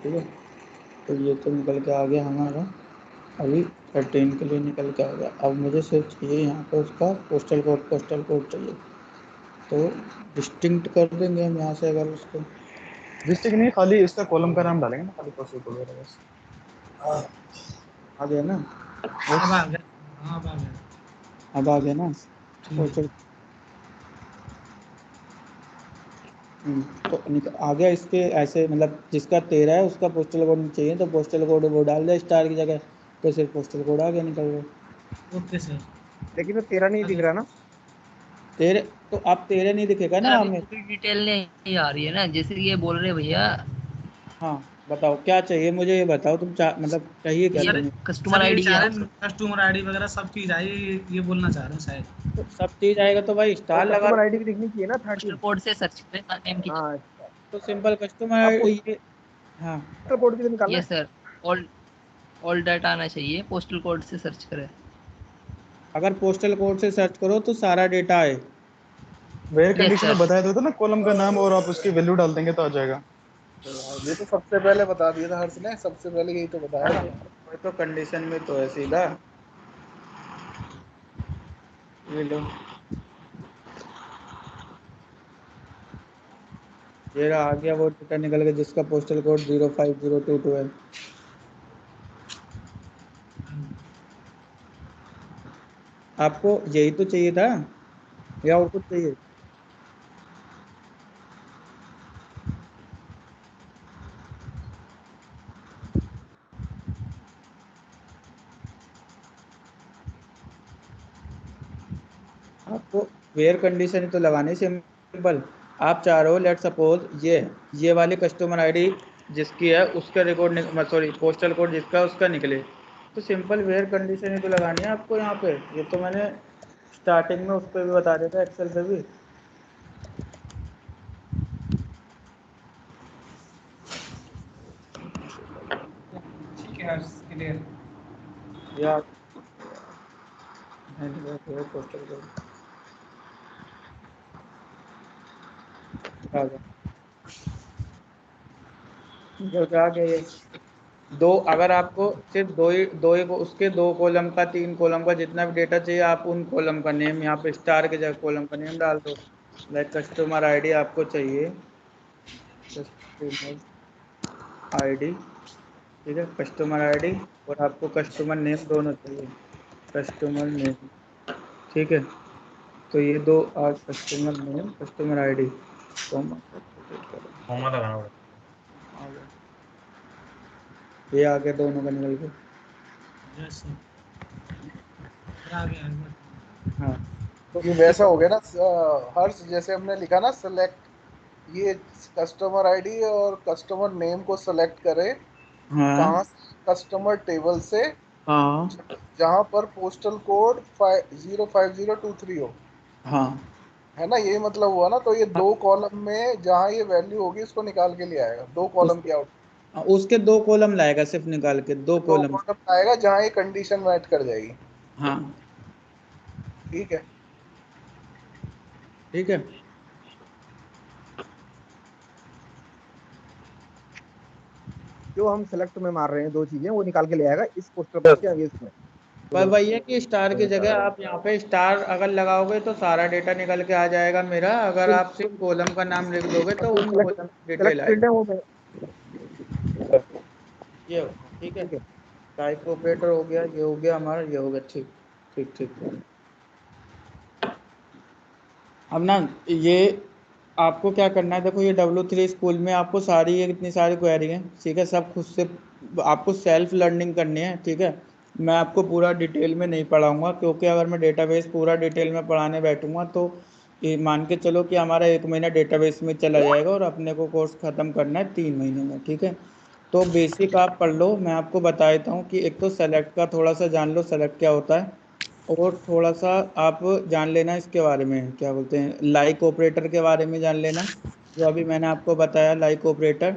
ठीक है, तो ये तो निकल के आ गया हमारा, अभी 13 के लिए निकल के आ गया। अब मुझे सिर्फ चाहिए यहाँ पे उसका पोस्टल कोड चाहिए, तो डिस्टिंक्ट कर देंगे हम यहाँ से अगर उसको। डिस्ट्रिक्ट नहीं, खाली इसका कॉलम का नाम डालेंगे ना, खाली पोस्टल कोड वगैरह बस। आ गया ना? अब आ गया। हाँ, अब आ गया। अब आ गया ना? ठीक है। पोस्टल तो आ गया। इसके ऐसे मतलब जिसका 13 है उसका पोस्टल कोड नहीं चाहिए, तो पोस्टल कोड वो डाल दे स्टार की जगह, तो सिर्फ पोस्टल कोड आ गया निकल गया। Okay sir. लेकिन तो 13 नहीं दिख रहा ना। 13 तो आप 13 नहीं दिखेगा सर ना अभी हमें। पूरी डिटेल नहीं आ रही है ना, जैसे कि ये बोल रहे भैया। हाँ बताओ क्या चाहिए मुझे, ये बताओ तुम मतलब चाहिए क्या ये तुम्हें? कस्टमर सर ये आईडी चाह क्या? रहे हैं कस्टमर आईडी वगैरह सब चीज आई, ये बोलना चाह रहे हैं शायद। तो सब चीज आएगा तो भाई और स्टार लगा कस्टमर दो। आईडी भी दिखनी चाहिए ना पोस्टल 13। कोड से सर्च करें नेम की हाँ, तो सिंपल कस्टमर अब ये। हाँ पोस्टल कोड भी तो निकालना ये है। सर ऑल ऑल डाटा आना चाहिए, पोस्टल कोड से सर्च करें। अगर पोस्टल कोड से सर्च करो तो सारा डेटा आए। वेयर यस कंडीशन में सर। बताया था ना, कॉलम का नाम और आप उसकी वैल्यू डाल देंगे तो आ जाएगा। ये तो सबसे पहले बता दिया था हर्ष ने, सबसे पहले यही तो बताया था। वही तो कंडीशन में तो है सीधा। ये लो, ये रहा, आ गया वो डेटा निकल के जिसका पोस्टल कोड 05022 है। आपको यही तो चाहिए था या और कुछ चाहिए? आपको वेयर कंडीशन ही तो लगानी, सिंपल। आप चाह रहे हो लेट सपोज ये वाली कस्टमर आईडी जिसकी है उसका रिकॉर्ड, सॉरी पोस्टल कोड जिसका उसका निकले, तो सिंपल वेयर कंडीशन ही तो लगानी है आपको यहाँ पे। ये तो मैंने स्टार्टिंग में उस पर भी बता दिया था, एक्सेल पे भी। ठीक है क्लियर। या पोस्टल कोड आ गया, निकल के आ गया ये। दो, अगर आपको सिर्फ दो ही उसके 2 कॉलम का 3 कॉलम का जितना भी डेटा चाहिए, आप उन कॉलम का नेम यहाँ पे स्टार के जगह कॉलम का नेम डाल दो। लाइक कस्टमर आईडी आपको चाहिए, कस्टमर आईडी, ठीक है, कस्टमर आईडी, और आपको कस्टमर नेम दोनों चाहिए, कस्टमर नेम, ठीक है। तो ये दो आज customer name customer ID comma लगाना पड़ेगा। आ गया, ये आ गया दोनों का निकल के। यस सर आ गया। हाँ तो ये वैसा हो गया ना हर्ष, जैसे हमने लिखा ना सेलेक्ट, ये कस्टमर आईडी और कस्टमर नेम को सेलेक्ट करें हाँ कहाँ, कस्टमर टेबल से हाँ जहाँ पर पोस्टल कोड 05023 हो, हाँ है ना, यही मतलब हुआ ना। तो ये हाँ। 2 कॉलम में जहाँ ये वैल्यू होगी उसको निकाल के ले आएगा, 2 कॉलम की आउट, उसके 2 कॉलम लाएगा, सिर्फ निकाल के 2 2 कॉलम। कॉलम आएगा जहाँ ये कंडीशन मैच कर जाएगी। हाँ ठीक है। ठीक है। जो हम सेलेक्ट में मार रहे हैं 2 चीजें, वो निकाल के ले आएगा इस पोस्टर कोड के अगेंस्ट में। पर वही है कि स्टार की जगह आप यहाँ पे स्टार अगर लगाओगे तो सारा डेटा निकल के आ जाएगा मेरा। अगर आप सिर्फ कॉलम का नाम लिख दोगे तो उन कॉलम की डिटेल सेलेक्ट फील्ड है आएगी। वो ये हो गया, ठीक है। ठीक है। टाइप ऑपरेटर हो गया, ये हो गया हमारा, ये हो गया, ठीक ठीक ठीक। अब ना ये आपको क्या करना है, देखो ये W3 स्कूल में आपको सारी ये इतनी सारी क्वेरी है, ठीक है, सब खुद से आपको सेल्फ लर्निंग करनी है, ठीक है। मैं आपको पूरा डिटेल में नहीं पढ़ाऊंगा, क्योंकि अगर मैं डेटाबेस पूरा डिटेल में पढ़ाने बैठूंगा तो ये मान के चलो कि हमारा 1 महीना डेटाबेस में चला जाएगा और अपने को कोर्स ख़त्म करना है 3 महीने में, ठीक है। तो बेसिक आप पढ़ लो, मैं आपको बता देता हूँ कि एक तो सेलेक्ट का थोड़ा सा जान लो, सेलेक्ट क्या होता है, और थोड़ा सा आप जान लेना इसके बारे में, क्या बोलते हैं, लाइक ऑपरेटर के बारे में जान लेना, जो अभी मैंने आपको बताया लाइक ऑपरेटर।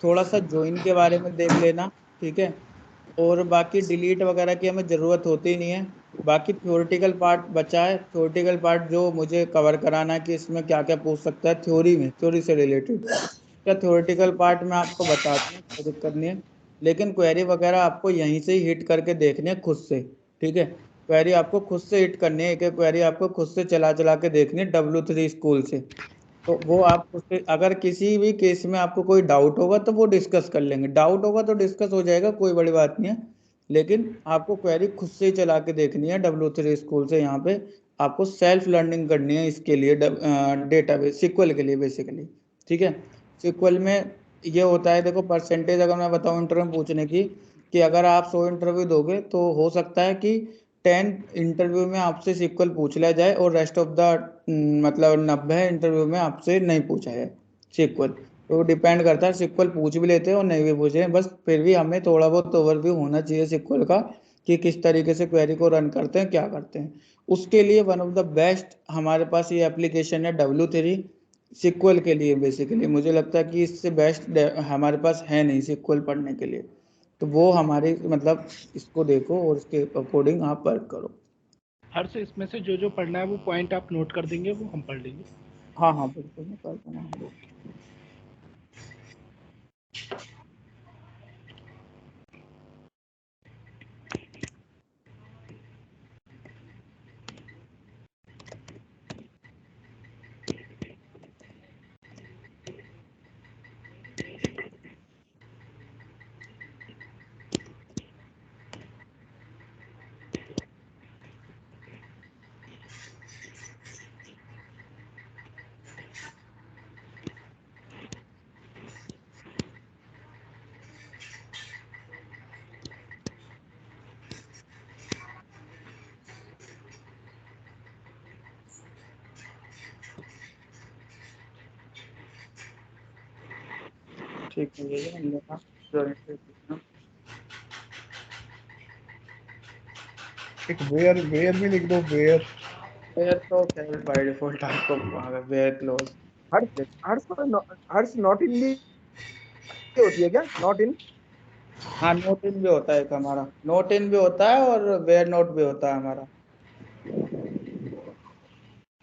थोड़ा सा ज्वाइन के बारे में देख लेना, ठीक है। और बाकी डिलीट वगैरह की हमें ज़रूरत होती नहीं है। बाकी थ्योरेटिकल पार्ट बचा है, थ्योरेटिकल पार्ट जो मुझे कवर कराना है कि इसमें क्या क्या पूछ सकता है थ्योरी में, थ्योरी से रिलेटेड। क्या थ्योरेटिकल पार्ट मैं आपको बता दूँ, कोई दिक्कत नहीं है। लेकिन क्वेरी वगैरह आपको यहीं से ही हिट करके देखनी है खुद से, ठीक है। क्वेरी आपको खुद से हिट करनी है, एक एक क्वेरी आपको खुद से चला चला के देखनी है W3 स्कूल से। तो वो आप उससे अगर किसी भी केस में आपको कोई डाउट होगा तो वो डिस्कस कर लेंगे, डाउट होगा तो डिस्कस हो जाएगा, कोई बड़ी बात नहीं है। लेकिन आपको क्वेरी खुद से ही चला के देखनी है W3 स्कूल से। यहाँ पे आपको सेल्फ लर्निंग करनी है इसके लिए, डेटाबेस सिक्वल के लिए बेसिकली, ठीक है। सिक्वल में ये होता है, देखो परसेंटेज अगर मैं बताऊँ इंटरव्यू में पूछने की, कि अगर आप 100 इंटरव्यू दोगे तो हो सकता है कि 10 इंटरव्यू में आपसे सिक्वल पूछ लिया जाए और रेस्ट ऑफ द मतलब 90 इंटरव्यू में आपसे नहीं पूछा जाए सिक्वल। तो डिपेंड करता है, सिक्वल पूछ भी लेते हैं और नहीं भी पूछ रहे हैं, बस फिर भी हमें थोड़ा बहुत ओवरव्यू होना चाहिए सिक्वल का कि किस तरीके से क्वेरी को रन करते हैं, क्या करते हैं। उसके लिए वन ऑफ द बेस्ट हमारे पास ये एप्लीकेशन है W3 सिक्वल के लिए। बेसिकली मुझे लगता है कि इससे बेस्ट हमारे पास है नहीं सिक्वल पढ़ने के लिए। तो वो हमारे मतलब इसको देखो और इसके अकॉर्डिंग आप वर्क करो। हर से इसमें से जो जो पढ़ना है वो पॉइंट आप नोट कर देंगे, वो हम पढ़ लेंगे। हाँ हाँ बिल्कुल मैं कर दूंगा। ठीक है भैया, लेना ज्वाइन कर देना। एक वेयर वेयर भी लिख दो, वेयर। फिर तो खैर बाय डिफॉल्ट आपको where clause. Harsh not in भी होती है क्या? Not in? हाँ नोट इन भी होता है एक हमारा, नोट इन भी होता है और वेयर नोट भी होता है हमारा,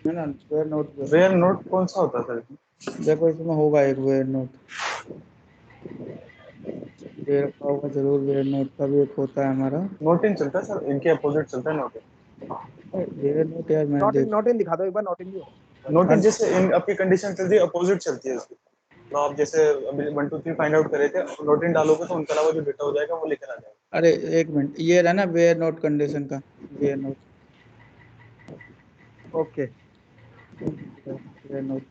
है ना। वेयर नोट भी होता वेयर नोट कौन सा होता है सर? है, देखो इसमें होगा एक वेयर नोट, दे रखा होगा जरूर, वेयर नोट का भी एक होता है हमारा। नोट इन चलता है सर, इनके अपोजिट चलता है नोट इन। वेयर नोट यार मैंने देख, नॉट इन दिखा दो एक बार, नॉट इन भी होता नोट इन हर जैसे इन आपकी कंडीशन चलती है, अपोजिट चलती है इसकी। तो आप जैसे अभी 1 2 3 फाइंड आउट कर रहे थे, नोट इन डालोगे तो उनके अलावा जो डेटा हो जाएगा वो लेकर आ जाएगा। अरे एक मिनट, ये रहा ना वेयर नोट कंडीशन का, where not, okay. Where not,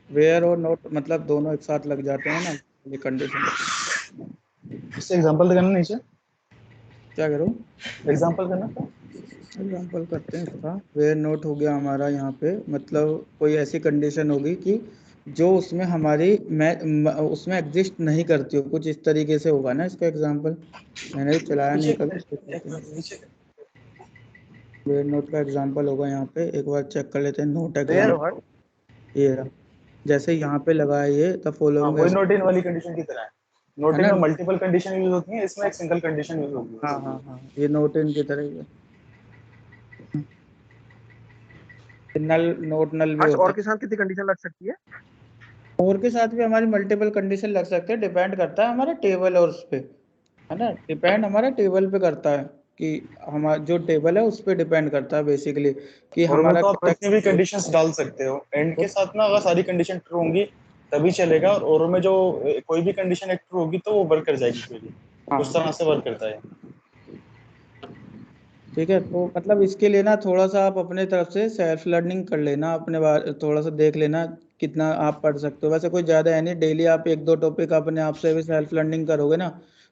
where और नोट मतलब दोनों एक साथ लग जाते हैं ना, ये कंडीशन। इससे एग्जांपल करना नीचे, क्या करूँ, एग्जांपल करना था। एग्जाम्पल करते हैं इसका। वेयर नोट हो गया हमारा यहाँ पे, मतलब कोई ऐसी कंडीशन होगी कि जो उसमें हमारी उसमें एग्जिस्ट नहीं करती हो, कुछ इस तरीके से होगा ना इसका एग्जाम्पल। मैंने भी चलाया नहीं नीचे कभी। नीचे वेयर नोट का एग्जाम्पल होगा यहाँ पे, एक बार चेक कर लेते हैं नोट वेयर एग्जाम्पल। व्हाट? ये रहा, जैसे यहाँ पे लगा है ये द हाँ फॉलोइंग, वही नोट इन वाली कंडीशन की तरह है। है नोट इन ना। में मल्टीपल कंडीशन यूज होती है, इसमें एक सिंगल कंडीशन यूज होगी हाँ बस। हाँ हाँ, ये नोट इन की तरह ही है। नल, नोट नल भी हर्ष होता और है। के साथ कितनी कंडीशन लग सकती है? और के साथ भी हमारी मल्टीपल कंडीशन लग सकते हैं, डिपेंड करता है हमारे टेबल और उस पे, है ना। डिपेंड हमारा टेबल पे करता है कि हमारा जो टेबल है उस पे डिपेंड करता है बेसिकली कि और में हमारा तो आप कितनी भी टेक्स्ट। कंडीशंस डाल सकते हो, एंड के साथ ना अगर सारी कंडीशन ट्रू होंगी तभी चलेगा, और में जो कोई भी कंडीशन एक ट्रू होगी तो वो वर्क कर जाएगी क्वेरी। उस हाँ तरह से वर्क करता है। ठीक है, तो मतलब इसके लिए ना थोड़ा सा आप अपने तरफ से सेल्फ लर्निंग कर लेना, अपने बारे थोड़ा सा देख लेना कितना आप पढ़ सकते हो। वैसे कोई ज़्यादा है नहीं, डेली आप 1-2 टॉपिक अपने आप से भी सेल्फ लर्निंग करोगे ना,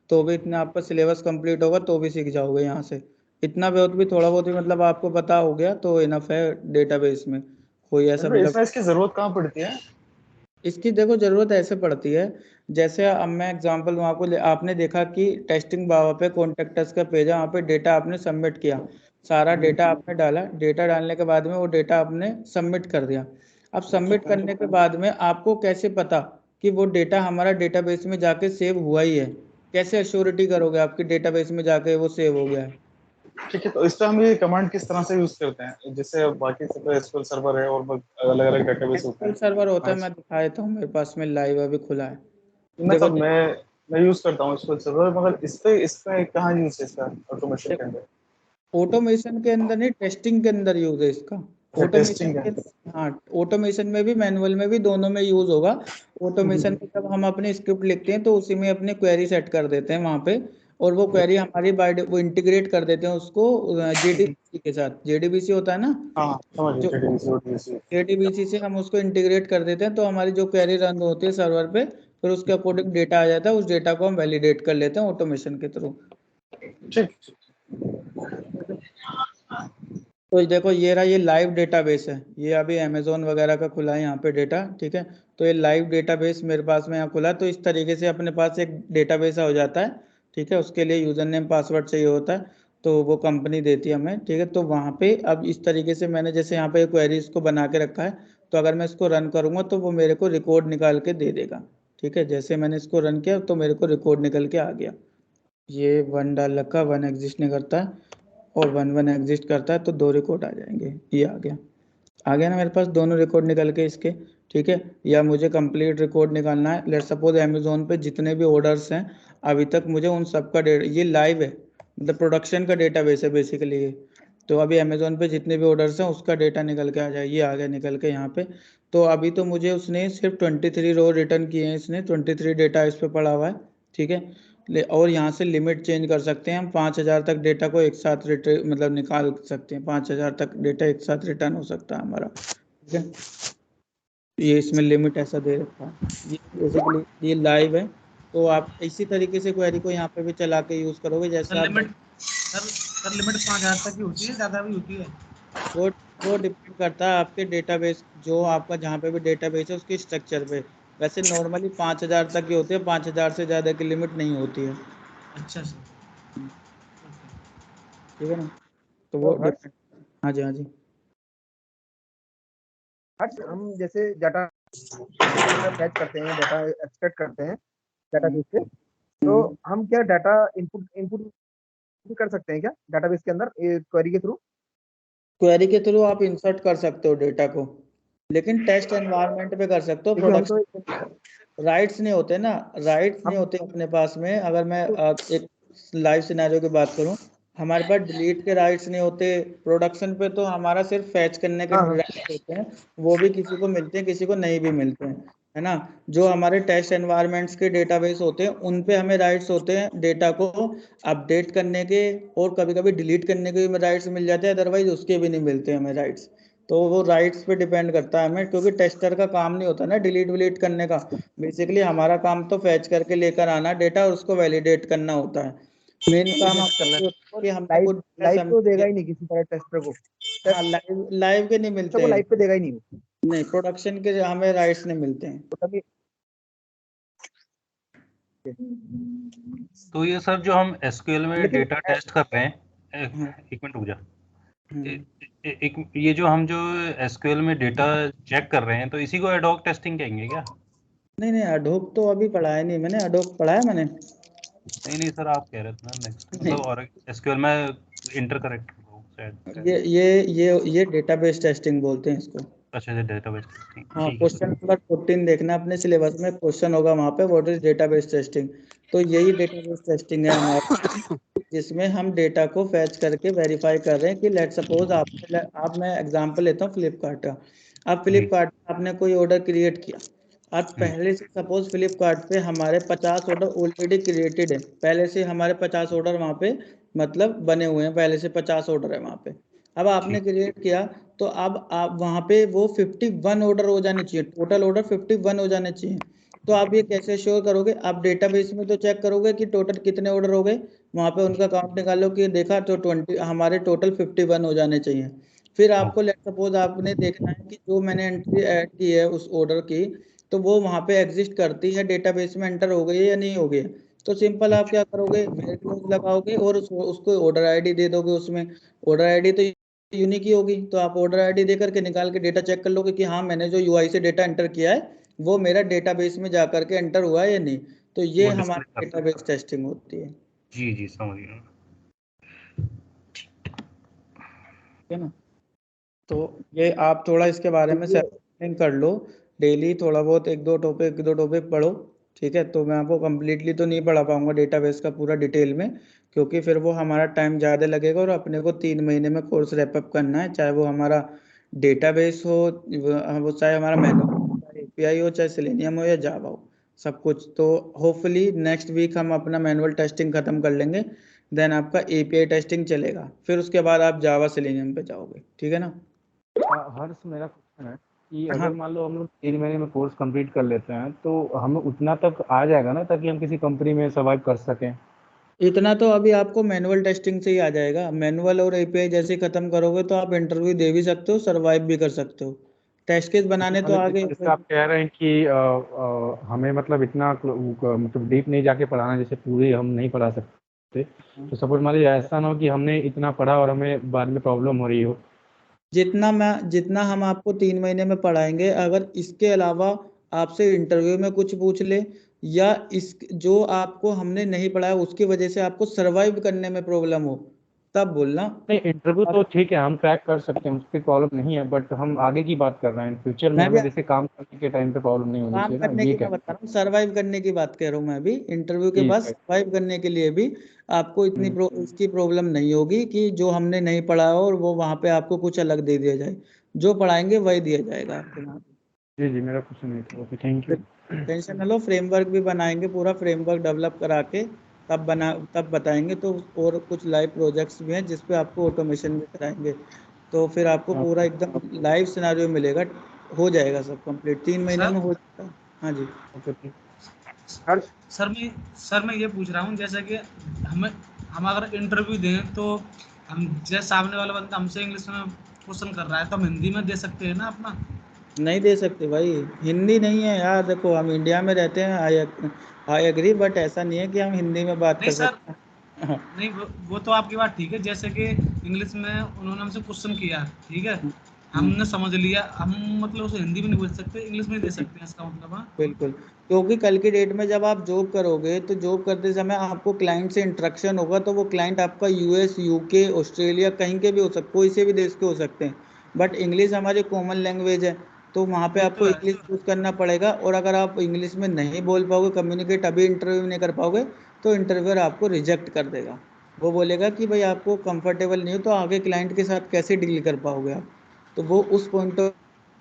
तो भी इतना आपका सिलेबस कंप्लीट होगा, तो भी सीख जाओगे यहाँ से। इतना बहुत भी, थोड़ा बहुत भी मतलब आपको पता हो गया तो इनफ है डेटाबेस में। कोई ऐसा इसमें मतलब इसकी जरूरत कहाँ पड़ती है? इसकी देखो जरूरत ऐसे पड़ती है, जैसे अब मैं एग्जांपल दूं आपको। आपने देखा कि टेस्टिंग बावा पे कॉन्टेक्टस का पेज है, वहाँ पे डेटा आपने सबमिट किया, सारा डेटा आपने डाला, डेटा डालने के बाद में वो डेटा आपने सबमिट कर दिया। अब सबमिट करने के बाद में आपको कैसे पता कि वो डेटा हमारा डेटाबेस में जाके सेव हुआ ही है? कैसे अश्योरिटी करोगे आपके डेटाबेस में जाके वो सेव हो गया है? ठीक है, तो इस पे हम ये कमांड किस तरह से यूज करते हैं? जैसे बाकी सब एसक्यूएल सर्वर है और अलग अलग डेटाबेस होते एसक्यूएल हैं। सर्वर होता है, आज मैं दिखा देता हूँ, मेरे पास में लाइव अभी खुला है। देखो मतलब मैं यूज करता हूँ एसक्यूएल सर्वर, मगर इसका कहाँ यूज है इसका ऑटोमेशन के अंदर? ऑटोमेशन के अंदर नहीं, टेस्टिंग के अंदर यूज है इसका। अच्छा, ऑटोमेशन टेस्टिंग के, है। हाँ, ऑटोमेशन में भी मैनुअल में भी दोनों में यूज होगा। ऑटोमेशन में जब हम अपने स्क्रिप्ट लिखते हैं तो उसी में अपने क्वेरी सेट कर देते हैं वहाँ पे, और वो क्वेरी हमारी वो इंटीग्रेट कर देते हैं उसको जेडीबीसी के साथ। जेडीबीसी होता है ना, हाँ, समझ जो गए। जेडीबीसी से हम उसको इंटीग्रेट कर देते हैं, तो हमारी जो क्वेरी रन होती है सर्वर पे, फिर उसके अकॉर्डिंग डेटा आ जाता है, उस डेटा को हम वैलिडेट कर लेते हैं ऑटोमेशन के थ्रू। ठीक। तो ये देखो, ये रहा, ये लाइव डेटाबेस है, ये अभी अमेजोन वगैरह का खुला है यहाँ पे डेटा, ठीक है। तो ये लाइव डेटाबेस मेरे पास में यहाँ खुला है। तो इस तरीके से अपने पास एक डेटाबेस हो जाता है, ठीक है। उसके लिए यूजर नेम पासवर्ड चाहिए होता है, तो वो कंपनी देती है हमें, ठीक है। तो वहाँ पे अब इस तरीके से मैंने जैसे यहाँ पे क्वेरीज को बना के रखा है, तो अगर मैं इसको रन करूँगा तो वो मेरे को रिकॉर्ड निकाल के दे देगा, ठीक है। जैसे मैंने इसको रन किया तो मेरे को रिकॉर्ड निकल के आ गया। ये 1 डाल रखा, 1 एग्जिस्ट नहीं करता है, और 1 एग्जिस्ट करता है, तो 2 रिकॉर्ड आ जाएंगे। ये आ गया ना मेरे पास दोनों रिकॉर्ड निकल के इसके, ठीक है। या मुझे कंप्लीट रिकॉर्ड निकालना है, लेट सपोज अमेजोन पे जितने भी ऑर्डर्स हैं अभी तक, मुझे उन सब का डेटा, ये लाइव है, मतलब प्रोडक्शन का डेटाबेस है बेसिकली ये। तो अभी अमेजोन पे जितने भी ऑर्डर्स हैं उसका डेटा निकल के आ जाए, ये आ गया निकल के यहाँ पे। तो अभी तो मुझे उसने सिर्फ 23 रो रिटर्न किए हैं, इसने 23 डेटा इस पे पड़ा हुआ है, ठीक है। और यहाँ से लिमिट चेंज कर सकते हैं हम, 5000 तक डेटा को एक साथ मतलब निकाल सकते हैं, 5000 तक डेटा एक साथ रिटर्न हो सकता है हमारा, ठीक है। ये इसमें लिमिट ऐसा दे रखा है। ये बेसिकली ये लाइव है, तो आप इसी तरीके से क्वेरी को यहाँ पे भी चला के यूज करोगे, जैसे आप लिमिट 5000 तक ही होती है, ज़्यादा भी होती है? वो वो डिपेंड करता है आपके डेटाबेस, जो आपका जहाँ पे भी डेटाबेस है उसके स्ट्रक्चर पे। वैसे नॉर्मली 5000 तक ही होती है, 5000 से ज़्यादा की लिमिट नहीं होती है, अच्छा सर। ठीक है ना। तो वो हर्ष, डिपेंड। हाँ जी, हाँ जी। हम जैसे डाटा फैच करते हैं, डाटा एक्सट्रैक्ट करते हैं डाटाबेस से, तो हम क्या डाटा इनपुट भी कर सकते हैं क्या डाटाबेस के अंदर क्वेरी के थ्रू? क्वेरी के थ्रू आप इंसर्ट कर सकते हो डेटा को, लेकिन टेस्ट एनवायरनमेंट पे कर सकते हो, देखिए हम तो प्रोडक्शन राइट्स नहीं होते ना, राइट्स नहीं हम होते अपने पास में। अगर मैं एक लाइव सिनेरियो की बात करूं, हमारे पास डिलीट के राइट्स नहीं होते। प्रोडक्शन पे तो हमारा सिर्फ फैच करने के हाँ हाँ राइट्स होते हैं, वो भी किसी को मिलते हैं, किसी को नहीं भी मिलते हैं, है ना। जो हमारे टेस्ट एनवायरनमेंट्स के डेटाबेस होते हैं उन पे हमें राइट्स होते हैं डेटा को अपडेट करने के, और कभी कभी डिलीट करने के भी राइट्स मिल जाते हैं, अदरवाइज उसके भी नहीं मिलते हमें राइट्स। तो वो राइट्स पे डिपेंड करता है हमें, क्योंकि टेस्टर का काम नहीं होता ना डिलीट विलीट करने का। बेसिकली हमारा काम तो फैच करके लेकर आना डेटा और उसको वैलिडेट करना होता है। मेन काम वैलिडेट करना हमारा है, कि हमने लाइव कुछ डेटा लाइव तो सबमिट देगा किया। ही नहीं किसी तरह टेस्टर को, हाँ, लाइव लाइव के नहीं टेस्टर मिलते को हैं, लाइव पे देगा ही नहीं वो। नहीं, प्रोडक्शन के हमें राइट्स नहीं मिलते हैं। तो तभी तो ये सर जो हम एसक्यूएल में लेकिन डेटा टेस्ट कर रहे हैं, एक मिनट रुक जा। एक ये जो हम जो एसक्यूएल में डेटा चेक कर रहे हैं, तो इसी को एडहॉक टेस्टिंग कहेंगे क्या? नहीं नहीं, अडोब तो अभी पढ़ाया नहीं मैंने, अडोब पढ़ाया मैंने। नहीं सर, आप कह रहे थे ना नेक्स्ट, नहीं, मतलब और एसक्यूएल में इंटर करेक्ट शायद। ये डेटाबेस टेस्टिंग बोलते हैं इसको। अच्छा, डेटाबेस टेस्टिंग, हाँ, ठीक है क्वेश्चन नंबर 14 देखना अपने सिलेबस में, क्वेश्चन होगा वहाँ पे, व्हाट इज डेटाबेस टेस्टिंग। तो यही डेटाबेस टेस्टिंग है हमारा, जिसमें हम डेटा को फैच करके वेरीफाई कर रहे हैं कि लेट सपोज आप मैं एग्जांपल लेता हूँ फ्लिपकार्ट का। आप फ्लिपकार्ट आपने कोई ऑर्डर क्रिएट किया, आज पहले से सपोज फ्लिपकार्ट पे हमारे 50 ऑर्डर ऑलरेडी क्रिएटेड है, पहले से हमारे 50 ऑर्डर वहाँ पे मतलब बने हुए हैं, पहले से 50 ऑर्डर है वहाँ पे। अब आपने क्रिएट किया तो अब आप वहां पे वो 51 ऑर्डर हो जाने चाहिए, टोटल ऑर्डर 51 हो जाने चाहिए। तो आप ये कैसे श्योर करोगे? आप डेटाबेस में तो चेक करोगे कि टोटल कितने ऑर्डर हो गए, वहां पे उनका काउंट निकालो कि देखा तो 20 हमारे टोटल 51 हो जाने चाहिए। फिर आपको लेट सपोज आपने देखना है कि जो मैंने एंट्री ऐड की है उस ऑर्डर की, तो वो वहां पे एग्जिस्ट करती है, डेटाबेस में एंटर हो गई है या नहीं हो गई है। तो सिंपल आप क्या करोगे, वेयर क्लोज लगाओगे और उसको ऑर्डर आईडी दे दोगे। उसमें ऑर्डर आईडी तो यूनिक ही होगी, तो आप ऑर्डर आईडी दे करके निकाल के डेटा चेक कर लोगे कि हाँ मैंने जो यूआई से डेटा एंटर किया है वो मेरा डेटाबेस में जा करके एंटर हुआ है या नहीं। तो ये वो हमारी डिस्प्ले करता है। डेटाबेस टेस्टिंग होती है। जी जी समझ गया। ठीक है ना? तो ये आप थोड़ा इसके बारे में सेटिंग कर लो, डेली थोड़ा बहुत एक दो टॉपिक पढ़ो। ठीक है, तो मैं आपको कम्प्लीटली तो नहीं पढ़ा पाऊंगा डेटाबेस का पूरा डिटेल में, क्योंकि फिर वो हमारा टाइम ज़्यादा लगेगा और अपने को 3 महीने में कोर्स रैपअप करना है, चाहे वो हमारा डेटाबेस हो, वो चाहे हमारा मैनुअल एपीआई हो, चाहे सेलेनियम हो या जावा हो, सब कुछ। तो होपफुली नेक्स्ट वीक हम अपना मैनुअल टेस्टिंग खत्म कर लेंगे, देन आपका एपीआई टेस्टिंग चलेगा, फिर उसके बाद आप जावा सेलेनियम पे जाओगे। ठीक है ना? हर्ष, मेरा क्वेश्चन है कि हाँ, अगर मान लो हम लोग 3 महीने में कोर्स कंप्लीट कर लेते हैं तो हमें उतना तक आ जाएगा ना, ताकि हम किसी कंपनी में सर्वाइव कर सकें? इतना तो अभी आपको मैनुअल टेस्टिंग से ही आ जाएगा। मैनुअल और एपीआई जैसे ही खत्म करोगे तो आप इंटरव्यू दे भी सकते हो, सरवाइव भी कर सकते हो। टेस्ट केस बनाने तो आगे जैसे आप कह रहे हैं कि हमें मतलब इतना मतलब डीप नहीं जाके पढ़ाना, जैसे पूरी हम नहीं पढ़ा सकते, तो सपोज मान लीजिए ऐसा ना हो कि हमने इतना पढ़ा और हमें बाद में प्रॉब्लम हो रही हो। जितना हम आपको 3 महीने में पढ़ाएंगे, अगर इसके अलावा आपसे इंटरव्यू में कुछ पूछ ले या इस जो आपको हमने नहीं पढ़ाया उसकी वजह से आपको सरवाइव करने में प्रॉब्लम हो, तब बोलना। नहीं, इंटरव्यू तो ठीक है, हम क्रैक कर सकते हैं, उसकी प्रॉब्लम नहीं है, बट हम आगे की बात कर रहे हैं, फ्यूचर में मैं भी हमें जैसे काम करने के टाइम पे प्रॉब्लम नहीं होनी काम चाहिए ना, करने ये की मैं क्या? बता रहा हूँ, सरवाइव करने की बात कह रहा हूँ मैं भी। इंटरव्यू के बाद ठीक है। सरवाइव करने के लिए भी आपको इतनी इसकी प्रॉब्लम नहीं होगी कि जो हमने नहीं पढ़ा हो और वो वहाँ पे आपको कुछ अलग दे दिया जाए। जो पढ़ाएंगे वही दिया जाएगा आपको वहाँ पे। जी जी, मेरा क्वेश्चन नहीं था। Okay, thank you. टेंशन न लो, फ्रेमवर्क भी बनाएंगे, पूरा फ्रेमवर्क डेवलप करा के तब बताएंगे। तो और कुछ लाइव प्रोजेक्ट्स भी हैं जिसपे आपको ऑटोमेशन भी कराएंगे, तो फिर आपको पूरा एकदम लाइव सिनेरियो मिलेगा। हो जाएगा सब कंप्लीट, 3 महीने में हो जाएगा। हाँ जी। सर मैं ये पूछ रहा हूँ, जैसे कि हम अगर इंटरव्यू दें तो हम जैसे सामने वाला बंदा हमसे इंग्लिश में क्वेश्चन कर रहा है तो हम हिंदी में दे सकते हैं ना अपना? नहीं दे सकते भाई, हिंदी नहीं है यार। देखो हम इंडिया में रहते हैं, आई एग्री, बट ऐसा नहीं है कि हम हिंदी में बात नहीं कर सर, सकते हैं। नहीं वो तो आपकी बात ठीक है, जैसे कि इंग्लिश में उन्होंने हमसे क्वेश्चन किया, ठीक है, हमने समझ लिया, हम मतलब उसे हिंदी में नहीं बोल सकते, इंग्लिश में दे सकते हैं, इसका मतलब? हाँ बिल्कुल, क्योंकि कल की डेट में जब आप जॉब करोगे तो जॉब करते समय आपको क्लाइंट से इंटरेक्शन होगा, तो वो क्लाइंट आपका यूएस, यूके, ऑस्ट्रेलिया कहीं के भी हो सकते, कोई से भी देश के हो सकते हैं। बट इंग्लिश हमारी कॉमन लैंग्वेज है, तो वहाँ पे वो तो आपको है इंग्लिश यूज करना पड़ेगा। और अगर आप इंग्लिश में नहीं बोल पाओगे, कम्युनिकेट अभी इंटरव्यू नहीं कर पाओगे, तो इंटरव्यूअर आपको रिजेक्ट कर देगा। वो बोलेगा कि भाई आपको कंफर्टेबल नहीं हो तो आगे क्लाइंट के साथ कैसे डील कर पाओगे आप। तो वो उस पॉइंट ऑफ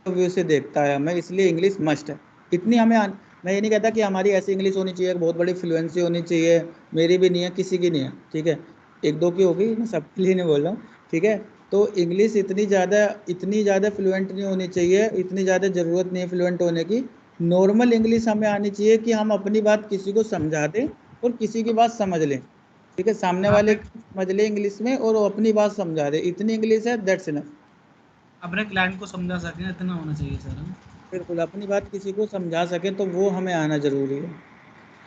व्यू से देखता है हमें, इसलिए इंग्लिश मस्ट है। इतनी मैं ये नहीं कहता कि हमारी ऐसी इंग्लिश होनी चाहिए, बहुत बड़ी फ्लुएंसी होनी चाहिए, मेरी भी नहीं है, किसी की नहीं है। ठीक है, एक दो की होगी, मैं सबके लिए नहीं बोल रहा हूँ। ठीक है, तो इंग्लिश इतनी ज़्यादा फ्लुएंट नहीं होनी चाहिए, इतनी ज़्यादा ज़रूरत नहीं है फ्लुएंट होने की। नॉर्मल इंग्लिश हमें आनी चाहिए कि हम अपनी बात किसी को समझा दें और किसी की बात समझ लें। ठीक है, सामने हाँ, वाले की समझ ले इंग्लिश में और वो अपनी बात समझा दे, इतनी इंग्लिश है, दैट्स इनफ। अपने क्लाइंट को समझा सकें, इतना होना चाहिए सर। बिल्कुल, अपनी बात किसी को समझा सके तो वो हमें आना जरूरी है।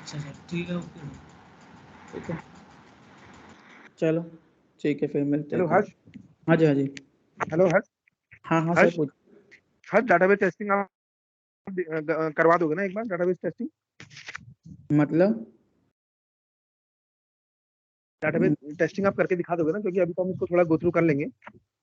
अच्छा सर, ठीक है, ओके। ठीक है, चलो ठीक है, फिर मिलते हैं हेलो कल। हर्ष। हाँ जी, हाँ जी। हेलो हर्ष। हाँ हाँ सर, हर्ष, पूछ। हर्ष डाटाबेस टेस्टिंग आप करवा दोगे ना एक बार, डाटाबेस टेस्टिंग? मतलब डाटाबेस टेस्टिंग आप करके दिखा दोगे ना, क्योंकि अभी तो हम इसको थोड़ा गो थ्रू कर लेंगे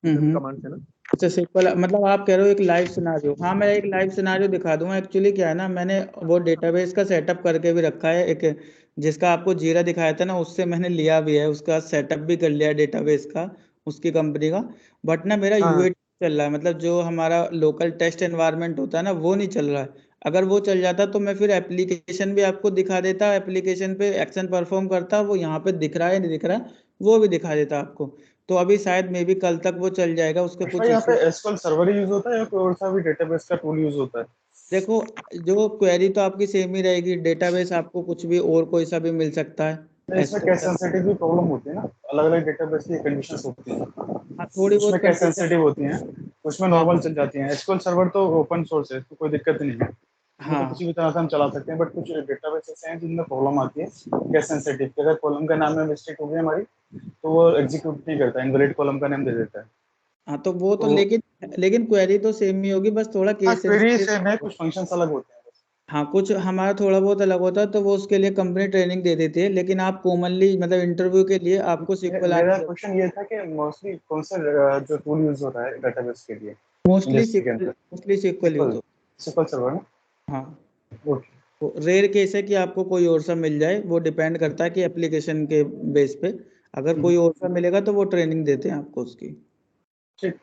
कमांड से ना। अच्छा सिंपल, मतलब आप कह रहे हो एक लाइव सिनारियो। हाँ, मैं एक लाइव सिनारियो दिखा दूंगा। एक्चुअली क्या है ना, मैंने वो डेटाबेस का सेटअप करके भी रखा है, एक जिसका आपको जीरा दिखाया था ना, उससे मैंने लिया भी है, उसका सेटअप भी कर लिया डेटाबेस का, उसकी कंपनी का। बट ना मेरा हाँ यूएटी चल रहा है, मतलब जो हमारा लोकल टेस्ट एनवायरनमेंट होता है ना, वो नहीं चल रहा है। अगर वो चल जाता तो मैं फिर एप्लीकेशन भी आपको दिखा देता, एप्लीकेशन पे एक्शन परफॉर्म करता, वो यहाँ पे दिख रहा है नहीं दिख रहा है वो भी दिखा देता आपको। तो अभी शायद मे भी कल तक वो चल जाएगा, उसके कुछ यहाँ पे issue- एसक्यूएल सर्वर ही यूज होता है या कोई और सा भी डेटाबेस का टूल यूज होता है? देखो, जो क्वेरी तो आपकी सेम ही रहेगी, डेटाबेस आपको कुछ भी और कोई सा भी मिल सकता है। तो इसमें कैश सेंसिटिव भी प्रॉब्लम होती है ना, अलग अलग डेटाबेस की कंडीशंस होती हैं, हाँ, थोड़ी बहुत उसमें कैश condition- सेंसिटिव होती हैं, उसमें नॉर्मल चल जाती हैं। एसक्यूएल सर्वर तो ओपन सोर्स है, तो कोई दिक्कत नहीं है, वो तो किसी भी तरह से हम चला सकते हैं। बट कुछ डेटाबेस ऐसे हैं जिनमें प्रॉब्लम आती है कैश सेंसिटिव, अगर कॉलम का नाम में मिस्टेक हो गई हमारी तो वो एग्जीक्यूट नहीं करता, इनवैलिड कॉलम का नाम दे देता है। हाँ, तो वो तो तो- लेकिन क्वेरी तो सेम ही होगी, बस थोड़ा केस क्वेरी सेम है, कुछ फंक्शंस अलग होते हैं। हाँ, कुछ हमारा थोड़ा बहुत अलग होता है, तो वो उसके लिए कंपनी ट्रेनिंग दे देती है। लेकिन आप कॉमनली मतलब इंटरव्यू के लिए आपको SQL मेरा क्वेश्चन ये था कि मोस्टली कौन सा जो टूल यूज होता है डेटाबेस के लिए? मोस्टली industry के अंदर। SQL यूज हो। SQL सर्वर ना? हाँ, ओके। तो रेयर केस है कि आपको कोई और सा मिल जाए, वो डिपेंड करता है कि एप्लीकेशन के बेस पे। अगर कोई और सा मिलेगा तो वो ट्रेनिंग देते हैं आपको उसकी। ठीक।